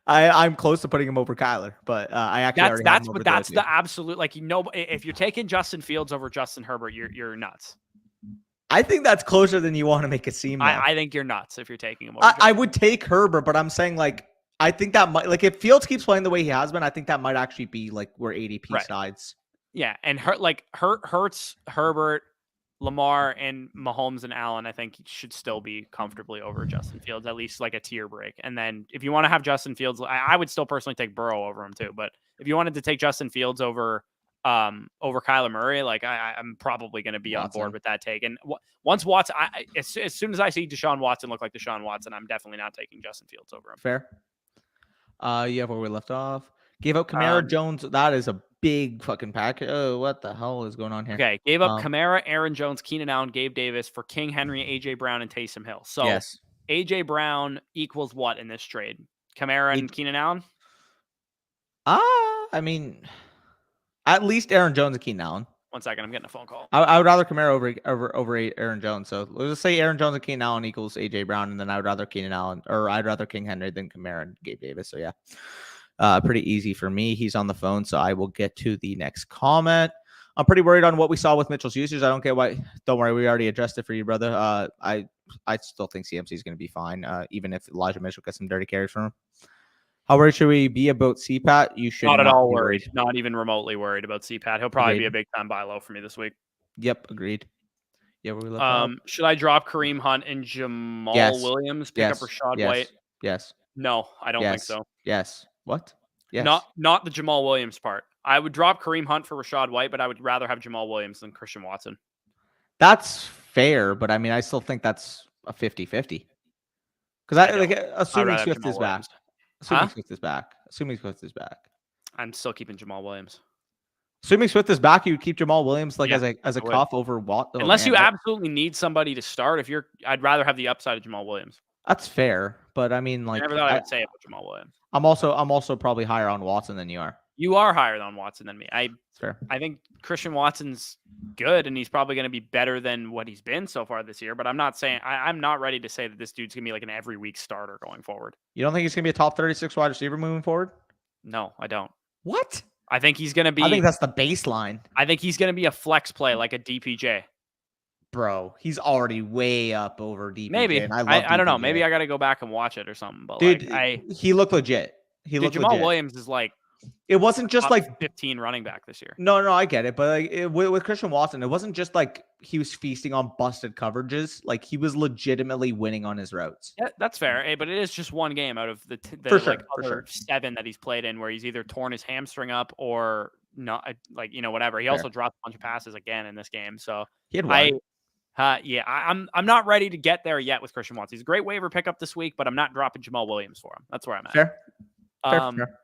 I'm close to putting him over Kyler, but I actually that's the absolute if you're taking Justin Fields over Justin Herbert, you're nuts. I think that's closer than you want to make it seem. I think you're nuts if you're taking him over. I would take Herbert, but I'm saying I think that might if Fields keeps playing the way he has been, I think that might actually be like where ADP sides. Yeah, and Hurts, Herbert, Lamar, and Mahomes and Allen, I think should still be comfortably over Justin Fields, at least like a tier break. And then if you want to have Justin Fields, I would still personally take Burrow over him too. But if you wanted to take Justin Fields over Kyler Murray, I'm probably going to be on board with that take. And once Watson, as soon as I see Deshaun Watson look like Deshaun Watson, I'm definitely not taking Justin Fields over him. Fair. Yeah, where we left off. Gave out Kamara, Jones. That is a big fucking pack. Oh, what the hell is going on here? Okay, gave up Kamara, Aaron Jones, Keenan Allen, Gabe Davis for King Henry, AJ Brown, and Taysom Hill. So AJ Brown equals what in this trade? Kamara and Keenan Allen? I mean, at least Aaron Jones and Keenan Allen. 1 second, I'm getting a phone call. I would rather Kamara over Aaron Jones. So let's just say Aaron Jones and Keenan Allen equals AJ Brown, and then I would rather I'd rather King Henry than Kamara and Gabe Davis. So yeah. Pretty easy for me. He's on the phone, so I will get to the next comment. I'm pretty worried on what we saw with Mitchell's usage. I don't get why. Don't worry, we already addressed it for you, brother. I still think CMC is going to be fine, even if Elijah Mitchell gets some dirty carries from him. How worried should we be about CPAT? You should not at all worried. Not even remotely worried about CPAT. He'll probably be a big time buy low for me this week. Yep, agreed. Yeah, where we left off. Should I drop Kareem Hunt and Jamal Williams? Pick up Rashad White? Yes. No, I don't think so. Yes. What? Yes. Not the Jamal Williams part. I would drop Kareem Hunt for Rashad White, but I would rather have Jamal Williams than Christian Watson. That's fair, but I mean, I still think that's a 50-50. Because assuming Swift is back. Assuming Swift is back. I'm still keeping Jamal Williams. Assuming Swift is back, you would keep Jamal Williams as a cuff over Watson. Unless you absolutely need somebody to start. I'd rather have the upside of Jamal Williams. That's fair, but I mean, I never thought I would say it about Jamal Williams. I'm also probably higher on Watson than you are. You are higher on Watson than me. Fair. I think Christian Watson's good, and he's probably going to be better than what he's been so far this year. But I'm not saying I'm not ready to say that this dude's going to be like an every week starter going forward. You don't think he's going to be a top 36 wide receiver moving forward? No, I don't. What? I think he's going to be. I think that's the baseline. I think he's going to be a flex play like a DPJ. Bro, he's already way up over DPJ. Maybe. And I don't know. Maybe I got to go back and watch it or something. But dude, he looked legit. Jamal Williams is like it wasn't just top like 15 running back this year. No, I get it, but like with Christian Watson, it wasn't just like he was feasting on busted coverages. Like he was legitimately winning on his routes. Yeah, that's fair. But it is just one game out of the For sure, like for other sure. 7 that he's played in where he's either torn his hamstring up or not, like, whatever. He Fair. also dropped a bunch of passes again in this game. So He had one. I'm not ready to get there yet with Christian Watson. He's a great waiver pickup this week, but I'm not dropping Jamal Williams for him. That's where I'm at. Fair.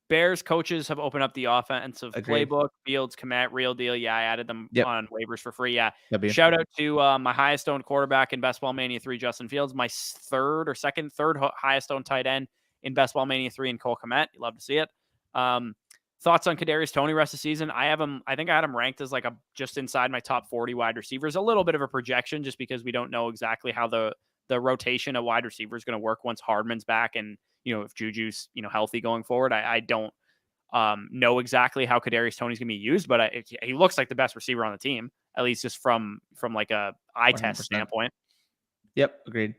Bears coaches have opened up the offensive Agreed. playbook. Fields, Komet, real deal. Yeah, I added them on waivers for free. Yeah. W. Shout out to my highest owned quarterback in Best Ball Mania 3, Justin Fields. My third highest owned tight end in Best Ball Mania 3, and Cole Komet. You love to see it. Thoughts on Kadarius Toney rest of the season? I think I had him ranked as like just inside my top 40 wide receivers. A little bit of a projection just because we don't know exactly how the rotation of wide receiver is going to work once Hardman's back and if Juju's healthy going forward. I don't know exactly how Kadarius Toney's going to be used, but he looks like the best receiver on the team, at least just from like a eye 100%. Test standpoint. Yep, agreed.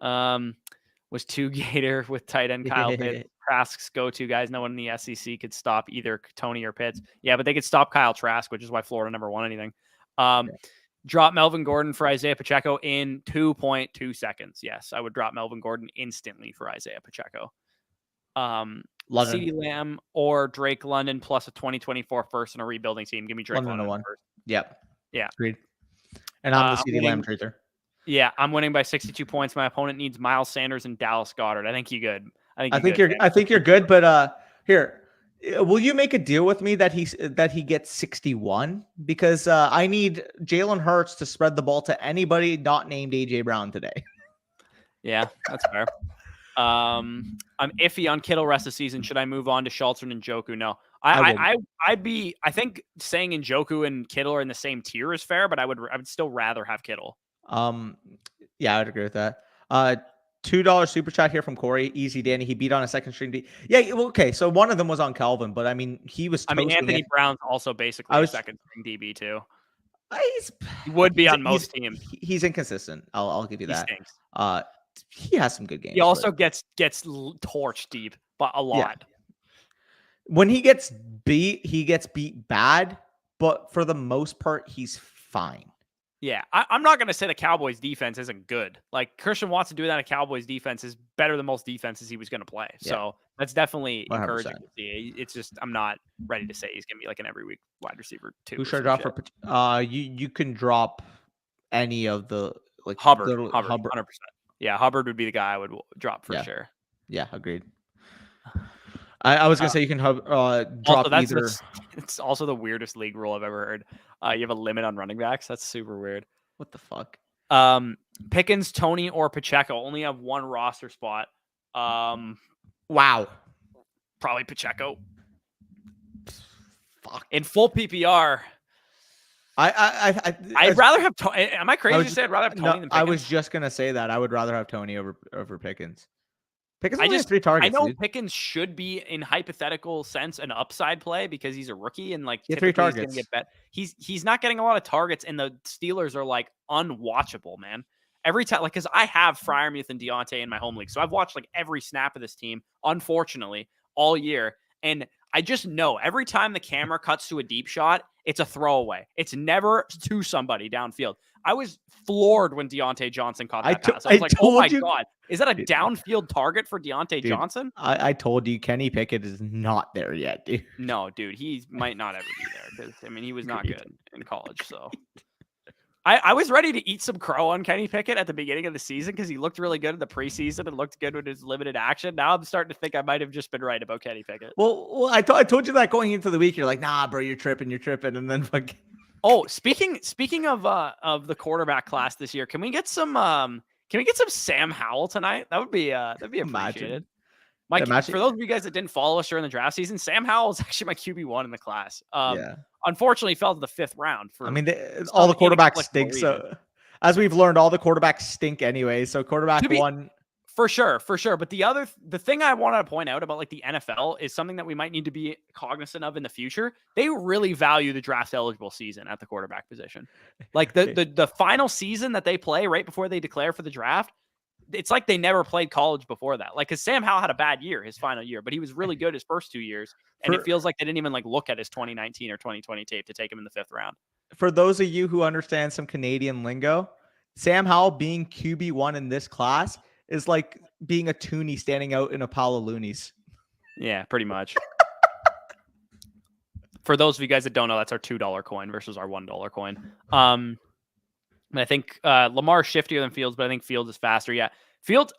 Was 2 Gator with tight end Kyle Pitts. Trask's go-to guys. No one in the SEC could stop either Toney or Pitts. Yeah, but they could stop Kyle Trask, which is why Florida never won anything. Drop Melvin Gordon for Isaiah Pacheco in 2.2 seconds. Yes, I would drop Melvin Gordon instantly for Isaiah Pacheco. CeeDee Lamb or Drake London plus a 2024 first in a rebuilding team. Give me Drake London first. Yep. Yeah. Agreed. And I'm the CeeDee Lamb truther. Yeah, I'm winning by 62 points. My opponent needs Miles Sanders and Dallas Goedert. I think you're good. I think you're good, but here, will you make a deal with me that he gets 61? Because I need Jalen Hurts to spread the ball to anybody not named AJ Brown today. Yeah, that's fair. I'm iffy on Kittle rest of the season. Should I move on to Schultz and Njoku? No. I think saying Njoku and Kittle are in the same tier is fair, but I would still rather have Kittle. Yeah, I would agree with that. $2 super chat here from Corey. Easy Danny. He beat on a second string. Yeah, well, okay. So one of them was on Calvin, but I mean, he was. Anthony Brown's also basically a second string DB too. He would be on most teams. He's inconsistent. I'll give you that. He stinks. He has some good games. He also gets torched deep, but a lot. Yeah. When he gets beat bad, but for the most part, he's fine. Yeah, I'm not going to say the Cowboys defense isn't good. Like Christian Watson doing that in Cowboys defense is better than most defenses he was going to play. Yeah. So that's definitely 100%. Encouraging to see. It's just I'm not ready to say he's going to be like an every week wide receiver too. Who should I drop for? You can drop any of the Hubbard 100%. Yeah, Hubbard would be the guy I would drop for sure. Yeah, agreed. I was gonna say you can drop either. It's also the weirdest league rule I've ever heard. You have a limit on running backs. That's super weird. What the fuck? Pickens, Toney, or Pacheco only have one roster spot. Wow. Probably Pacheco. Fuck. In full PPR. I'd rather have Toney. Am I crazy to say I'd rather have Toney than Pickens? I was just gonna say that I would rather have Toney over Pickens. Pickens only has 3 targets. I know dude. Pickens should be, in hypothetical sense, an upside play because he's a rookie and like 3 targets. He's not getting a lot of targets, and the Steelers are like unwatchable, man. Every time, like, because I have Freiermuth and Deontay in my home league, so I've watched like every snap of this team, unfortunately, all year, and I just know every time the camera cuts to a deep shot, it's a throwaway. It's never to somebody downfield. I was floored when Deontay Johnson caught that pass. I was like, oh my God. Is that a downfield target for Deontay Johnson? I told you Kenny Pickett is not there yet, dude. No, dude. He might not ever be there because, he was not good in college. So I was ready to eat some crow on Kenny Pickett at the beginning of the season because he looked really good in the preseason and looked good with his limited action. Now I'm starting to think I might have just been right about Kenny Pickett. Well, I told you that going into the week. You're like, nah, bro, you're tripping. And then fucking. Oh, speaking of the quarterback class this year, can we get some Sam Howell tonight? That'd be appreciated. For those of you guys that didn't follow us during the draft season, Sam Howell is actually my QB1 in the class. Unfortunately, fell to the 5th round. All the quarterbacks stink. So, as we've learned, all the quarterbacks stink anyway. So quarterback one. For sure. But the thing I wanted to point out about like the NFL is something that we might need to be cognizant of in the future. They really value the draft eligible season at the quarterback position. Like the final season that they play right before they declare for the draft, it's like they never played college before that. Like, because Sam Howell had a bad year, his final year, but he was really good his first 2 years. And it feels like they didn't even like look at his 2019 or 2020 tape to take him in the 5th round. For those of you who understand some Canadian lingo, Sam Howell being QB1 in this class is like being a toonie standing out in a pile of loonies. Yeah, pretty much. For those of you guys that don't know, that's our $2 coin versus our $1 coin. I think Lamar's shiftier than Fields, but I think Fields is faster. Yeah, Fields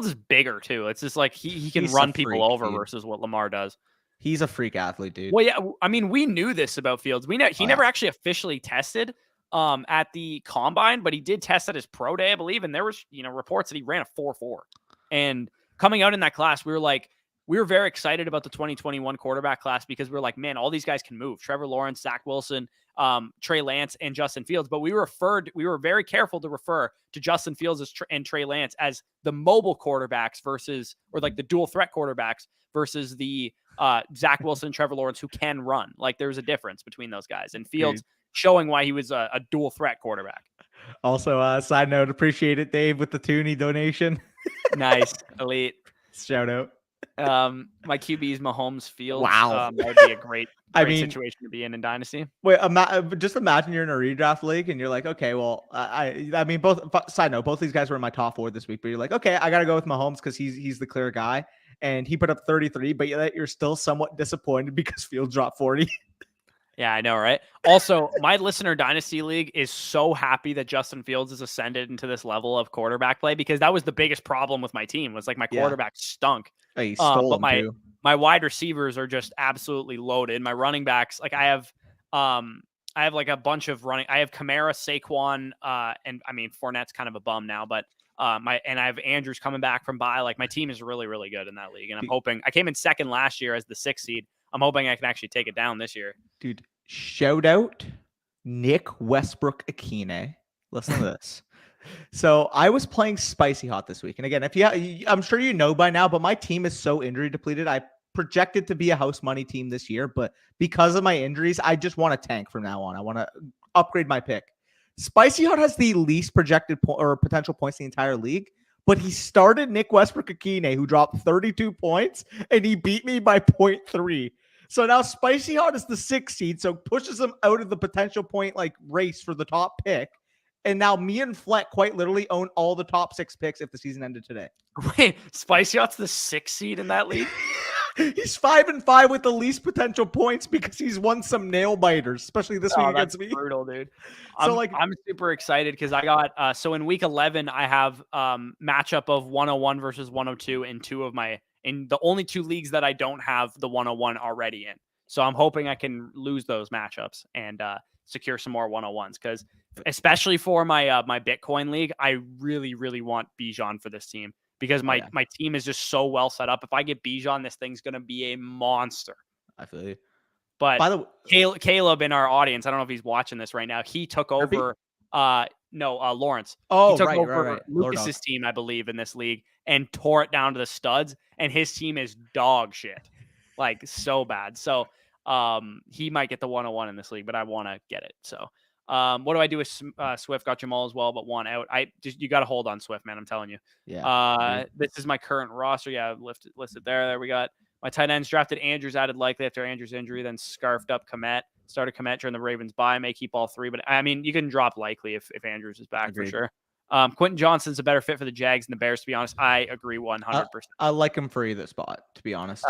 is bigger too. It's just like he can run people over versus what Lamar does. He's a freak athlete, dude. Well, yeah, I mean, we knew this about Fields. We know he never actually officially tested at the combine, but he did test at his pro day, I believe, and there was reports that he ran a 4.4. And coming out in that class, we were very excited about the 2021 quarterback class because we were like, man, all these guys can move. Trevor Lawrence, Zach Wilson, Trey Lance, and Justin Fields. But we were very careful to refer to Justin Fields and Trey Lance as the mobile quarterbacks or like the dual threat quarterbacks versus the Zach Wilson and Trevor Lawrence who can run. Like there's a difference between those guys. And Fields showing why he was a dual threat quarterback. Also, side note, appreciate it, Dave, with the Toonie donation. Nice. Elite. Shout out. My QB is Mahomes Fields. Wow. That would be a great situation to be in Dynasty. Wait, just imagine you're in a redraft league and you're like, okay, well, I mean, side note, both these guys were in my top 4 this week, but you're like, okay, I got to go with Mahomes because he's the clear guy. And he put up 33, but you're still somewhat disappointed because Fields dropped 40. Yeah, I know, right? Also, my listener Dynasty League is so happy that Justin Fields has ascended into this level of quarterback play because that was the biggest problem with my team was like my quarterback stunk. He stole but too. My wide receivers are just absolutely loaded. My running backs, like I have like a bunch of running. I have Kamara, Saquon, and I mean Fournette's kind of a bum now, but I have Andrews coming back from bye. Like my team is really, really good in that league, and I'm hoping I came in second last year as the 6th seed. I'm hoping I can actually take it down this year. Dude, shout out Nick Westbrook-Akine. Listen to this. So I was playing Spicy Hot this week. And again, I'm sure you know by now, but my team is so injury depleted. I projected to be a house money team this year, but because of my injuries, I just want to tank from now on. I want to upgrade my pick. Spicy Hot has the least projected or potential points in the entire league, but he started Nick Westbrook-Akine, who dropped 32 points, and he beat me by 0.3. So now Spicy Hot is the 6th seed, so pushes him out of the potential point race for the top pick. And now me and Fleck quite literally own all the top 6 picks if the season ended today. Wait, Spicy Hot's the 6th seed in that league? He's 5-5 with the least potential points because he's won some nail biters, especially this week against me. Brutal, dude. So I'm super excited because I got so in week 11 I have matchup of 101 versus 102 in the only 2 leagues that I don't have the 101 already in. So I'm hoping I can lose those matchups and secure some more 101s because especially for my my Bitcoin league, I really, really want Bijan for this team. Because my team is just so well set up. If I get Bijan, this thing's going to be a monster. I feel you. But by the way, Caleb in our audience, I don't know if he's watching this right now. He took over Lawrence. Oh, he took right, over right. Lucas's team, I believe, in this league and tore it down to the studs. And his team is dog shit. Like so bad. So he might get the 101 in this league, but I want to get it. So what do I do with Swift? Got Jamal as well, but 1 out. You got to hold on Swift, man. I'm telling you. Yeah. This is my current roster. Yeah, listed there. There we got my tight ends drafted. Andrews added likely after Andrews' injury, then scarfed up Komet. Started Komet during the Ravens bye. May keep all 3, but I mean you can drop likely if Andrews is back. Agreed. For sure. Quentin Johnston's a better fit for the Jags and the Bears. To be honest, I agree 100%. I like him for either spot. To be honest.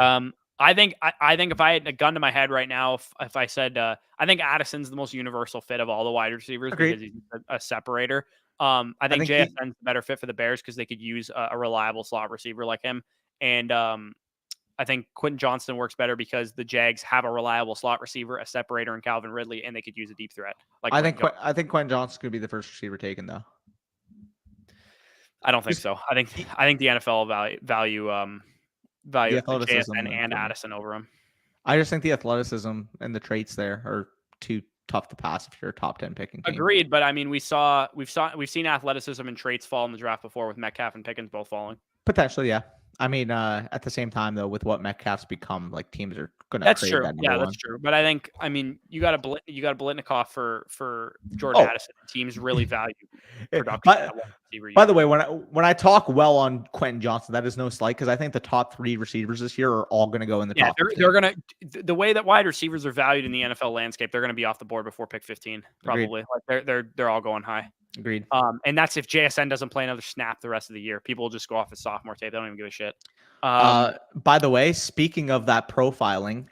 I think if I had a gun to my head right now, if I said I think Addison's the most universal fit of all the wide receivers because he's a separator. I think JSN's the better fit for the Bears because they could use a reliable slot receiver like him. And I think Quentin Johnston works better because the Jags have a reliable slot receiver, a separator in Calvin Ridley, and they could use a deep threat. I think Quentin Johnston's going to be the first receiver taken though. I don't think so. I think the NFL value JSN and Addison over him. I just think the athleticism and the traits there are too tough to pass if you're a top 10 picking team. Agreed, but I mean we've seen athleticism and traits fall in the draft before with Metcalf and Pickens both falling. Potentially, yeah. I mean, at the same time though, with what Metcalf's become, like teams are gonna That's crave true. that number Yeah, one. that's true. But I mean, you got Blitnikoff for Jordan Oh, Addison. Teams really value eh, production but at wide receiver by the usually. way, when I talk well on Quentin Johnson, that is no slight because I think the top 3 receivers this year are all gonna go in the Yeah, top they're 15. gonna the way that wide receivers are valued in the NFL landscape, they're gonna be off the board before pick 15, Agreed. probably. Like they're all going high. Agreed. And that's if JSN doesn't play another snap the rest of the year. People will just go off his sophomore tape. They don't even give a shit. By the way, speaking of that profiling,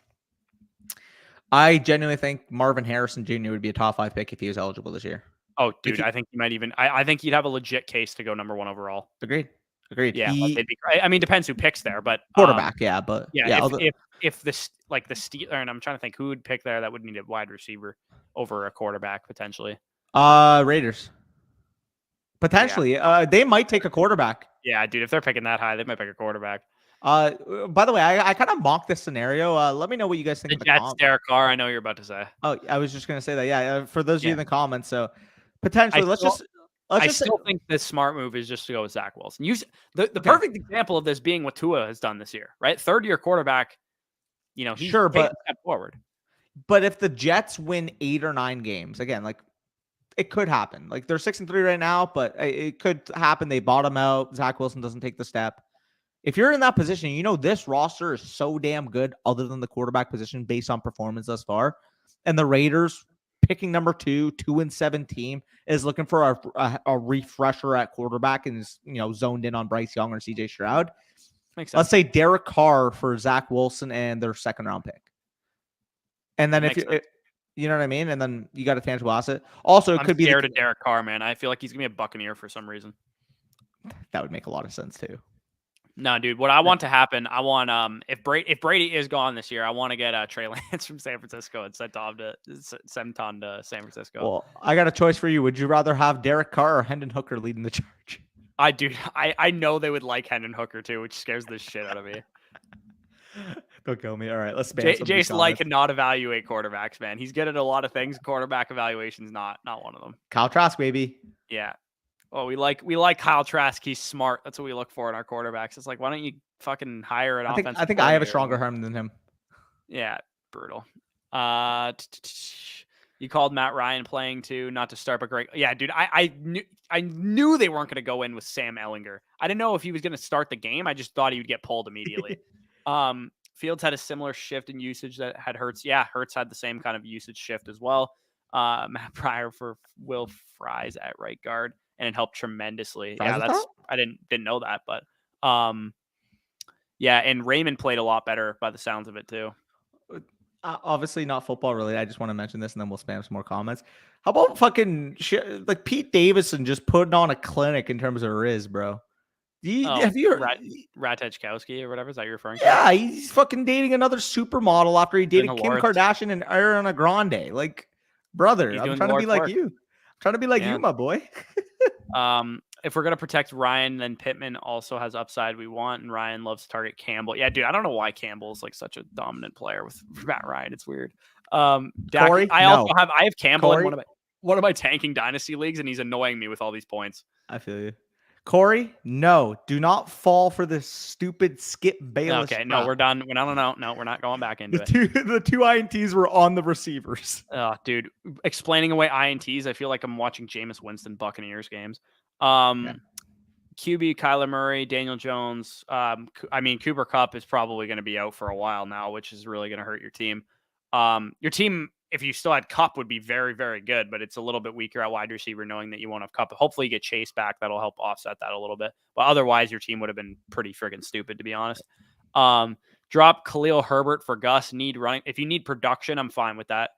I genuinely think Marvin Harrison Jr. would be a top 5 pick if he was eligible this year. Oh, dude, I think you might even. I think you'd have a legit case to go number 1 overall. Agreed. Agreed. Yeah, like they'd be. I mean, depends who picks there, but Quarterback, but yeah. If this like the Steelers, and I'm trying to think who would pick there that would need a wide receiver over a quarterback potentially. Raiders. Potentially. They might take a quarterback. Yeah, dude, if they're picking that high, they might pick a quarterback. By the way, I kind of mocked this scenario. Let me know what you guys think The in the Jets, comments. Derek Carr, I know you're about to say. Oh, I was just gonna say that. Yeah, for those of you in the comments. So potentially, I still think the smart move is just to go with Zach Wilson. Use the perfect example of this being what Tua has done this year, right? 3rd-year quarterback. You know, he's sure, taken but a step forward. But if the Jets win 8 or 9 games, again, like it could happen. Like they're 6-3 right now, but it could happen. They bottom out. Zach Wilson doesn't take the step. If you're in that position, you know this roster is so damn good, other than the quarterback position, based on performance thus far. And the Raiders picking number 2-7 team is looking for a refresher at quarterback and is zoned in on Bryce Young or CJ Stroud. Makes sense. Let's say Derek Carr for Zach Wilson and their 2nd-round pick. And then you know what I mean? And then you got a tangible asset. Also, it could be scared of Derek Carr, man. I feel like he's gonna be a Buccaneer for some reason. That would make a lot of sense too. No, dude. What I want to happen, I want if Brady is gone this year, I want to get Trey Lance from San Francisco and send on to San Francisco. Well, I got a choice for you. Would you rather have Derek Carr or Hendon Hooker leading the charge? I know they would like Hendon Hooker too, which scares the shit out of me. Don't kill me. All right, let's spam Jason Light cannot evaluate quarterbacks, man. He's good at a lot of things. Quarterback evaluation's not one of them. Kyle Trask, baby. Yeah. Oh, we like Kyle Trask. He's smart. That's what we look for in our quarterbacks. It's like, why don't you fucking hire an offensive? I think I have a stronger arm than him. Yeah, brutal. You called Matt Ryan playing too, not to start, but great. Yeah, dude, I knew they weren't going to go in with Sam Ehlinger. I didn't know if he was going to start the game. I just thought he would get pulled immediately. Fields had a similar shift in usage that had Hurts. Yeah, Hurts had the same kind of usage shift as well. Matt Pryor for Will Fries at right guard, and it helped tremendously. Fries I didn't know that, but yeah, and Raymond played a lot better by the sounds of it too. Obviously not football related. I just want to mention this, and then we'll spam some more comments. How about fucking like Pete Davidson just putting on a clinic in terms of Riz, bro? Have you heard Ratajkowski or whatever? Is that you're referring to? Yeah, he's fucking dating another supermodel after he dated Kim awards. Kardashian and Ariana Grande. Like, brother, I'm trying to be like you. I'm trying to be like you, my boy. If we're gonna protect Ryan, then Pittman also has upside we want, and Ryan loves to target Campbell. Yeah, dude, I don't know why Campbell's like such a dominant player with Matt Ryan. It's weird. Corey, I have Campbell in one of my tanking dynasty leagues, and he's annoying me with all these points. I feel you. Corey, no, do not fall for this stupid Skip Bayless. Okay, no, we're done. No, we're not going back into it. The two INTs were on the receivers. Oh, dude, explaining away INTs, I feel like I'm watching Jameis Winston Buccaneers games. QB, Kyler Murray, Daniel Jones. I mean, Cooper Kupp is probably going to be out for a while now, which is really going to hurt your team. Your team, if you still had Kupp, would be very, very good, but it's a little bit weaker at wide receiver knowing that you won't have Kupp. Hopefully you get Chase back. That'll help offset that a little bit. But otherwise, your team would have been pretty friggin' stupid, to be honest. Drop Khalil Herbert for Gus. Need running. If you need production, I'm fine with that.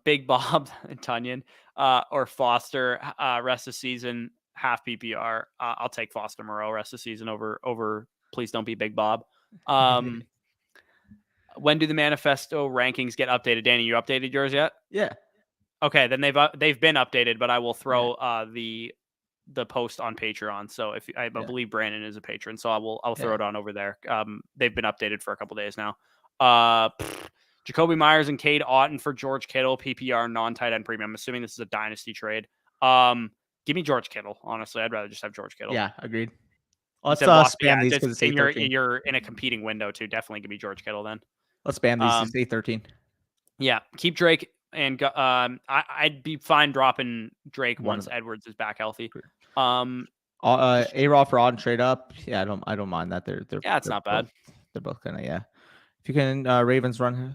Big Bob and Tunyon or Foster rest of season, half PPR. I'll take Foster Moreau rest of season over please don't be Big Bob. When do the manifesto rankings get updated? Danny, you updated yours yet? Yeah. Okay, then they've been updated, but I will throw the post on Patreon. So if I believe Brandon is a patron, so I'll throw it on over there. They've been updated for a couple days now. Jacoby Myers and Cade Otton for George Kittle, PPR non-tight end premium. I'm assuming this is a dynasty trade. Give me George Kittle. Honestly, I'd rather just have George Kittle. Yeah, agreed. Let's Said Wasp, spam these just because it's in 8:13. you're in a competing window too. Definitely give me George Kittle then. Let's spam these. Um, It's 8:13. Yeah, keep Drake and I'd be fine dropping Drake One once of them. Edwards is back healthy. A-Rod for odd and trade up. Yeah, I don't mind that. They're Yeah, it's they're not bad. They're both kind of, yeah. If you can Ravens run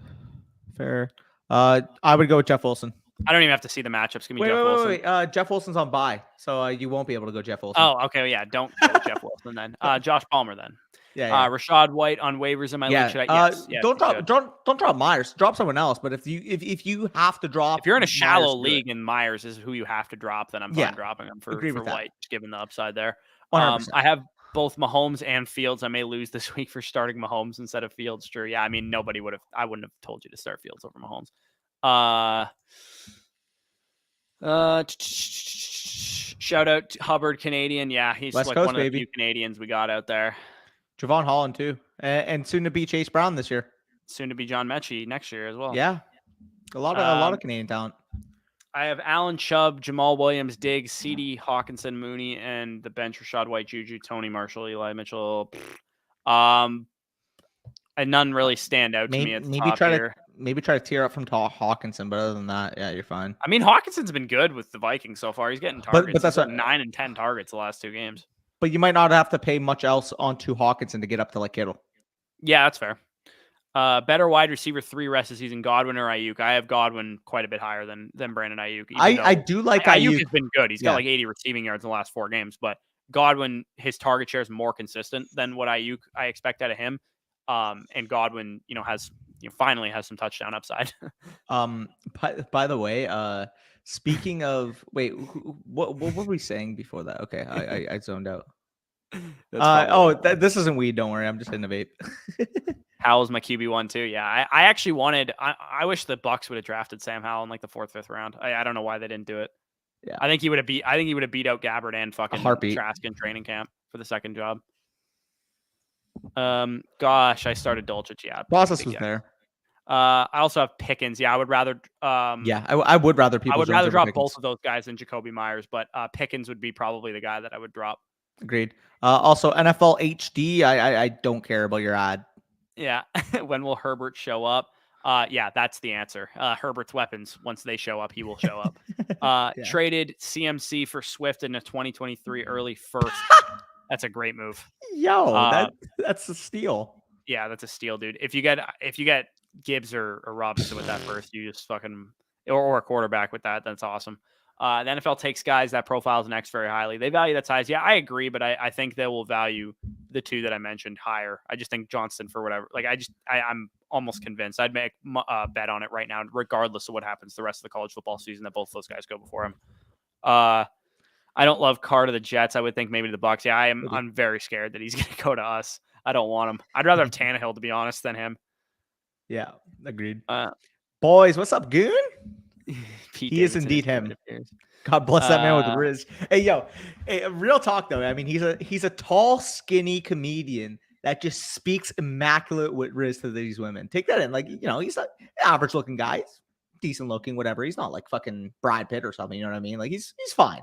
fair. I would go with Jeff Wilson. I don't even have to see the matchups. Give me Jeff Wilson. Wait. Jeff Wilson's on bye, so you won't be able to go Jeff Wilson. Oh, okay, yeah. Don't go with Jeff Wilson then. Josh Palmer then. Yeah. Rashad White on waivers in my league. Should I? Yes. Don't drop Myers. Drop someone else. But if you have to drop, if you're in a shallow Myers, league and Myers is who you have to drop, then I'm fine dropping him for White, given the upside there. 100%. I have both Mahomes and Fields. I may lose this week for starting Mahomes instead of Fields. Sure. Yeah. I mean, I wouldn't have told you to start Fields over Mahomes. Shout out to Hubbard, Canadian. Yeah, he's West like Coast, one of the baby. few Canadians we got out there. Javon Holland too, and soon to be Chase Brown this year. Soon to be John Mechie next year as well. Yeah, a lot of Canadian talent. I have Allen Chubb, Jamal Williams, Diggs, CD, Hawkinson, Mooney, and the bench Rashad White, Juju, Tony Marshall, Eli Mitchell. And none really stand out to me at the top here. Maybe try to tear up from Hawkinson, but other than that, yeah, you're fine. I mean, Hawkinson's been good with the Vikings so far. He's getting targets. But that's what 9 and 10 targets the last 2 games. But you might not have to pay much else onto Hawkinson to get up to like Kittle. Yeah, that's fair. Better wide receiver 3 rest of the season, Godwin or Ayuk. I have Godwin quite a bit higher than Brandon Ayuk. I do like Ayuk. Has been good. He's got like 80 receiving yards in the last 4 games, but Godwin, his target share is more consistent than what I expect out of him. And Godwin, finally has some touchdown upside. By the way, speaking of, wait, what were we saying before that? Okay, I zoned out. This isn't weed. Don't worry, I'm just in a vape. Howell's my QB1 too. Yeah, I actually wanted. I wish the Bucks would have drafted Sam Howell in like the 4th, 5th round. I don't know why they didn't do it. Yeah, I think he would have beat out Gabbard and fucking Heartbeat. Trask in training camp for the second job. Gosh, I started Dulcich. Yeah, process was there. I also have Pickens. Yeah, I would rather. I would rather people. I would rather drop both of those guys than Jacoby Myers, but Pickens would be probably the guy that I would drop. Agreed. Also, NFL HD. I don't care about your ad. Yeah. When will Herbert show up? Yeah, that's the answer. Herbert's weapons. Once they show up, he will show up. Traded CMC for Swift in a 2023 early first. That's a great move. Yo, that's a steal. Yeah, that's a steal, dude. If you get Gibbs or Robinson with that first, you just fucking or a quarterback with that. That's awesome. The NFL takes guys that profiles next very highly. They value that size. Yeah, I agree, but I think they will value the 2 that I mentioned higher. I just think Johnston for whatever. Like I'm almost convinced. I'd make a bet on it right now, regardless of what happens the rest of the college football season, that both those guys go before him. I don't love Carr to the Jets. I would think maybe to the Bucks. Yeah, I'm very scared that he's going to go to us. I don't want him. I'd rather have Tannehill, to be honest, than him. Yeah, agreed. Boys, what's up, Goon? He is indeed him. God bless that man with Riz. Hey, yo, real talk though. I mean, he's a tall, skinny comedian that just speaks immaculate with Riz to these women. Take that in. Like, he's an average looking guy. He's decent looking, whatever. He's not like fucking Brad Pitt or something. You know what I mean? Like, he's fine.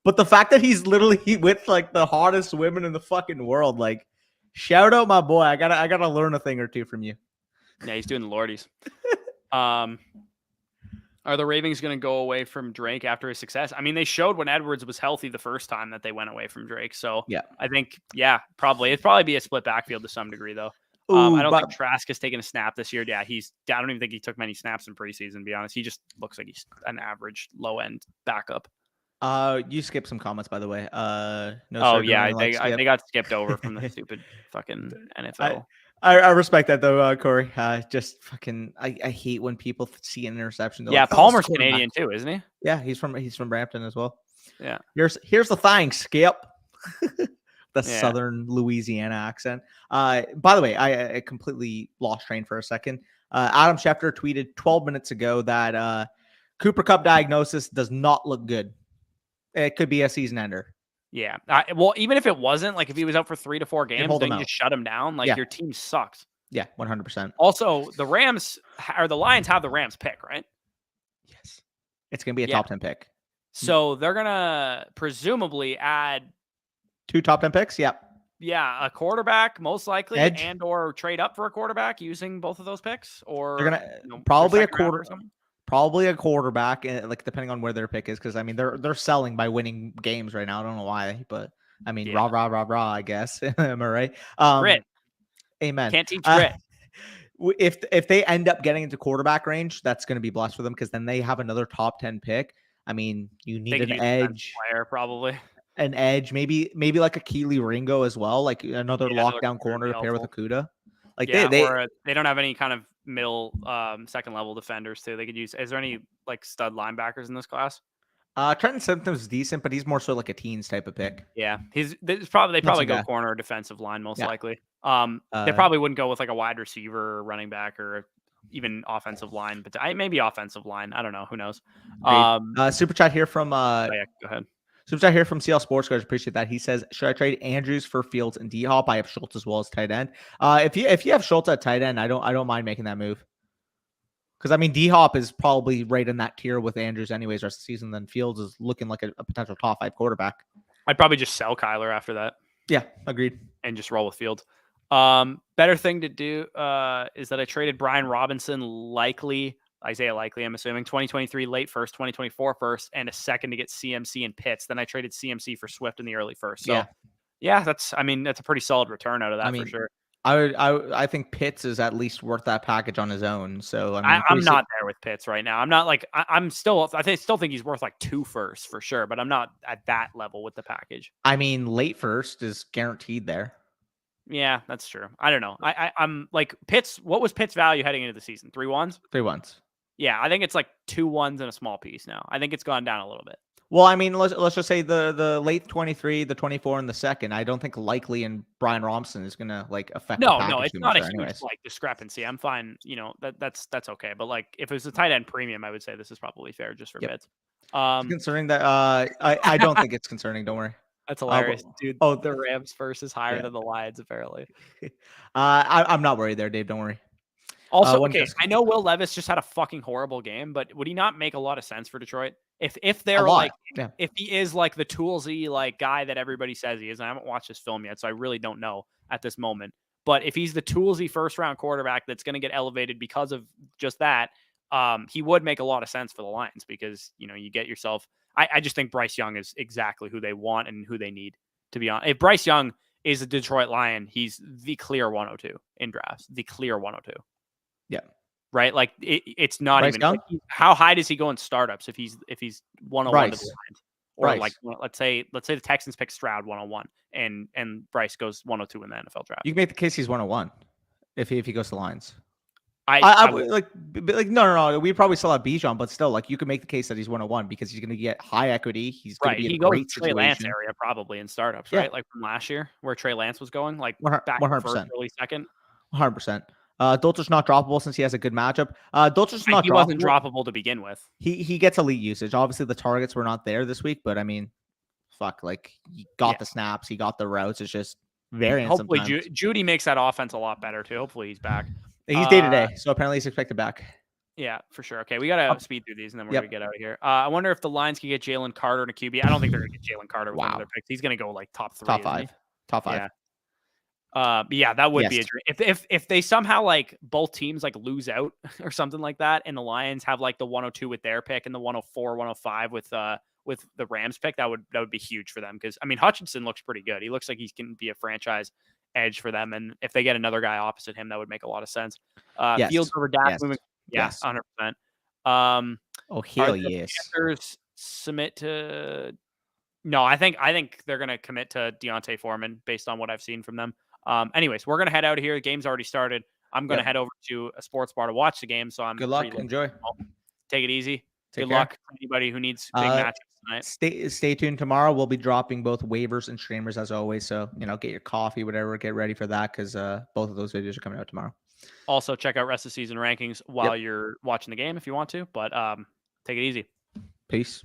But the fact that he's literally with like the hottest women in the fucking world, like, shout out my boy. I gotta learn a thing or two from you. Yeah, he's doing the Lordies. Are the Ravens going to go away from Drake after his success? I mean, they showed when Edwards was healthy the first time that they went away from Drake. So yeah, I think, probably. It'd probably be a split backfield to some degree, though. I don't think Trask has taken a snap this year. Yeah, I don't even think he took many snaps in preseason, to be honest. He just looks like he's an average low-end backup. You skipped some comments, by the way. They got skipped over from the stupid fucking NFL. I respect that though, Corey. Just fucking, I hate when people see an interception. Yeah, like, Palmer's Canadian too, isn't he? Yeah, he's from Brampton as well. Yeah. Here's the thing, Skip. Southern Louisiana accent. By the way, I completely lost train for a second. Adam Schefter tweeted 12 minutes ago that Cooper Kupp diagnosis does not look good. It could be a season ender. Yeah. Well, even if it wasn't, like if he was out for 3 to 4 games, then you just shut him down. Like your team sucks. Yeah, 100%. Also, the Lions have the Rams pick, right? Yes. It's going to be a top 10 pick. So they're going to presumably add 2 top 10 picks. Yeah. Yeah, a quarterback most likely, Edge. and or trade up for a quarterback using both of those picks, They're or gonna their probably a second rounder or quarter, something. probably a quarterback, like depending on where their pick is, because I mean they're selling by winning games right now. I don't know why, but I mean Yeah. rah, I guess. Am I right? Grit. Amen. Can't teach grit. If they end up getting into quarterback range, that's going to be blessed for them because then they have another top 10 pick. I mean, you They need could an use a defensive edge, player probably. maybe like a Keely Ringo as well, like another Yeah, another lockdown corner would corner be to pair with helpful. Okuda. Like Yeah, they or they don't have any kind of middle, second level defenders too. They could use. Is there any like stud linebackers in this class? Trenton Simpson's decent, but he's more so like a teens type of pick. Yeah, they probably Handsome go guy. corner or defensive line most Yeah. likely. They Uh, probably wouldn't go with like a wide receiver or running back or even offensive line, but maybe offensive line. I don't know. Who knows? Super chat here from Oh yeah, go ahead. Super chat here from CL Sports Guys. Appreciate that. He says, "Should I trade Andrews for Fields and D Hop? I have Schultz as well as tight end. If you have Schultz at tight end, I don't mind making that move. Because I mean, D Hop is probably right in that tier with Andrews, anyways, rest of the season. Then Fields is looking like a potential top 5 quarterback. I'd probably just sell Kyler after that Yeah, agreed. and just roll with Fields. Better thing to do is that I traded Brian Robinson, Isaiah Likely, I'm assuming 2023 late first, 2024 first, and a second to get CMC and Pitts. Then I traded CMC for Swift in the early first. So yeah, that's a pretty solid return out of that for sure. I think Pitts is at least worth that package on his own. So I mean, I'm not there with Pitts right now. I'm not like I still think he's worth like 2 firsts for sure, but I'm not at that level with the package. I mean, late first is guaranteed there. Yeah, that's true. I don't know. I'm like Pitts. What was Pitts' value heading into the season? 3 1s? 3 1s. Yeah, I think it's like 2 1s and a small piece now. I think it's gone down a little bit. Well, I mean, let's just say the late 23, the 24, and the second. I don't think Likely and Brian Robinson is gonna like affect. No, the package it's too not much a there huge like discrepancy. I'm fine. You know that's okay. But like if it was a tight end premium, I would say this is probably fair just for Pitts. It's concerning that I don't think it's concerning. Don't worry. That's hilarious, dude. Oh, the Rams first is higher than the Lions apparently. I'm not worried there, Dave. Don't worry. Also, okay, I know Will Levis just had a fucking horrible game, but would he not make a lot of sense for Detroit? If they're like, if he is like the toolsy like guy that everybody says he is, and I haven't watched his film yet, so I really don't know at this moment. But if he's the toolsy first round quarterback that's going to get elevated because of just that, he would make a lot of sense for the Lions because you get yourself. I just think Bryce Young is exactly who they want and who they need to be on. If Bryce Young is a Detroit Lion, he's the clear 102 in drafts, the clear 102. Yeah. Right. Like it's not Bryce even Young? like, how high does he go in startups if he's 101 to the Lions? Or Bryce. like let's say the Texans pick Stroud 101 and Bryce goes 102 in the NFL draft. You can make the case he's 101 if he goes to the Lions. I would like no. We probably still have Bijan, but still, like you can make the case that he's 101 because he's going to get high equity. He's going to be in a great Trey Lance situation. area probably in startups, right? Like from last year where Trey Lance was going, like back 100%, first, early second. 100%. Dolter's not droppable since he has a good matchup. Dolter's not. He wasn't droppable to begin with. He gets elite usage. Obviously, the targets were not there this week, but I mean, fuck, like he got the snaps, he got the routes. It's just variance. Hopefully, Judy makes that offense a lot better too. Hopefully, he's back. He's day to day, so apparently he's expected back. Yeah, for sure. Okay, we gotta speed through these, and then we're gonna get out of here. I wonder if the Lions can get Jalen Carter and a QB. I don't think they're gonna get Jalen Carter with one of their picks. He's gonna go like top 3, top 5, top 5. Yeah. But yeah, that would be a dream. If they somehow like both teams like lose out or something like that, and the Lions have like the 102 with their pick and the 104, 105 with the Rams pick, that would be huge for them because I mean Hutchinson looks pretty good. He looks like he can be a franchise edge for them, and if they get another guy opposite him, that would make a lot of sense. Fields over Dak moving, 100%. Oh hell yes. Panthers submit to. No, I think they're gonna commit to Deontay Foreman based on what I've seen from them. Anyways, we're gonna head out of here. The game's already started. I'm gonna head over to a sports bar to watch the game. So I'm good luck. Enjoy. Take it easy. Good luck to anybody who needs big matchups tonight. Stay tuned tomorrow. We'll be dropping both waivers and streamers as always. So get your coffee, whatever. Get ready for that because both of those videos are coming out tomorrow. Also, check out rest of season rankings while you're watching the game if you want to. But take it easy. Peace.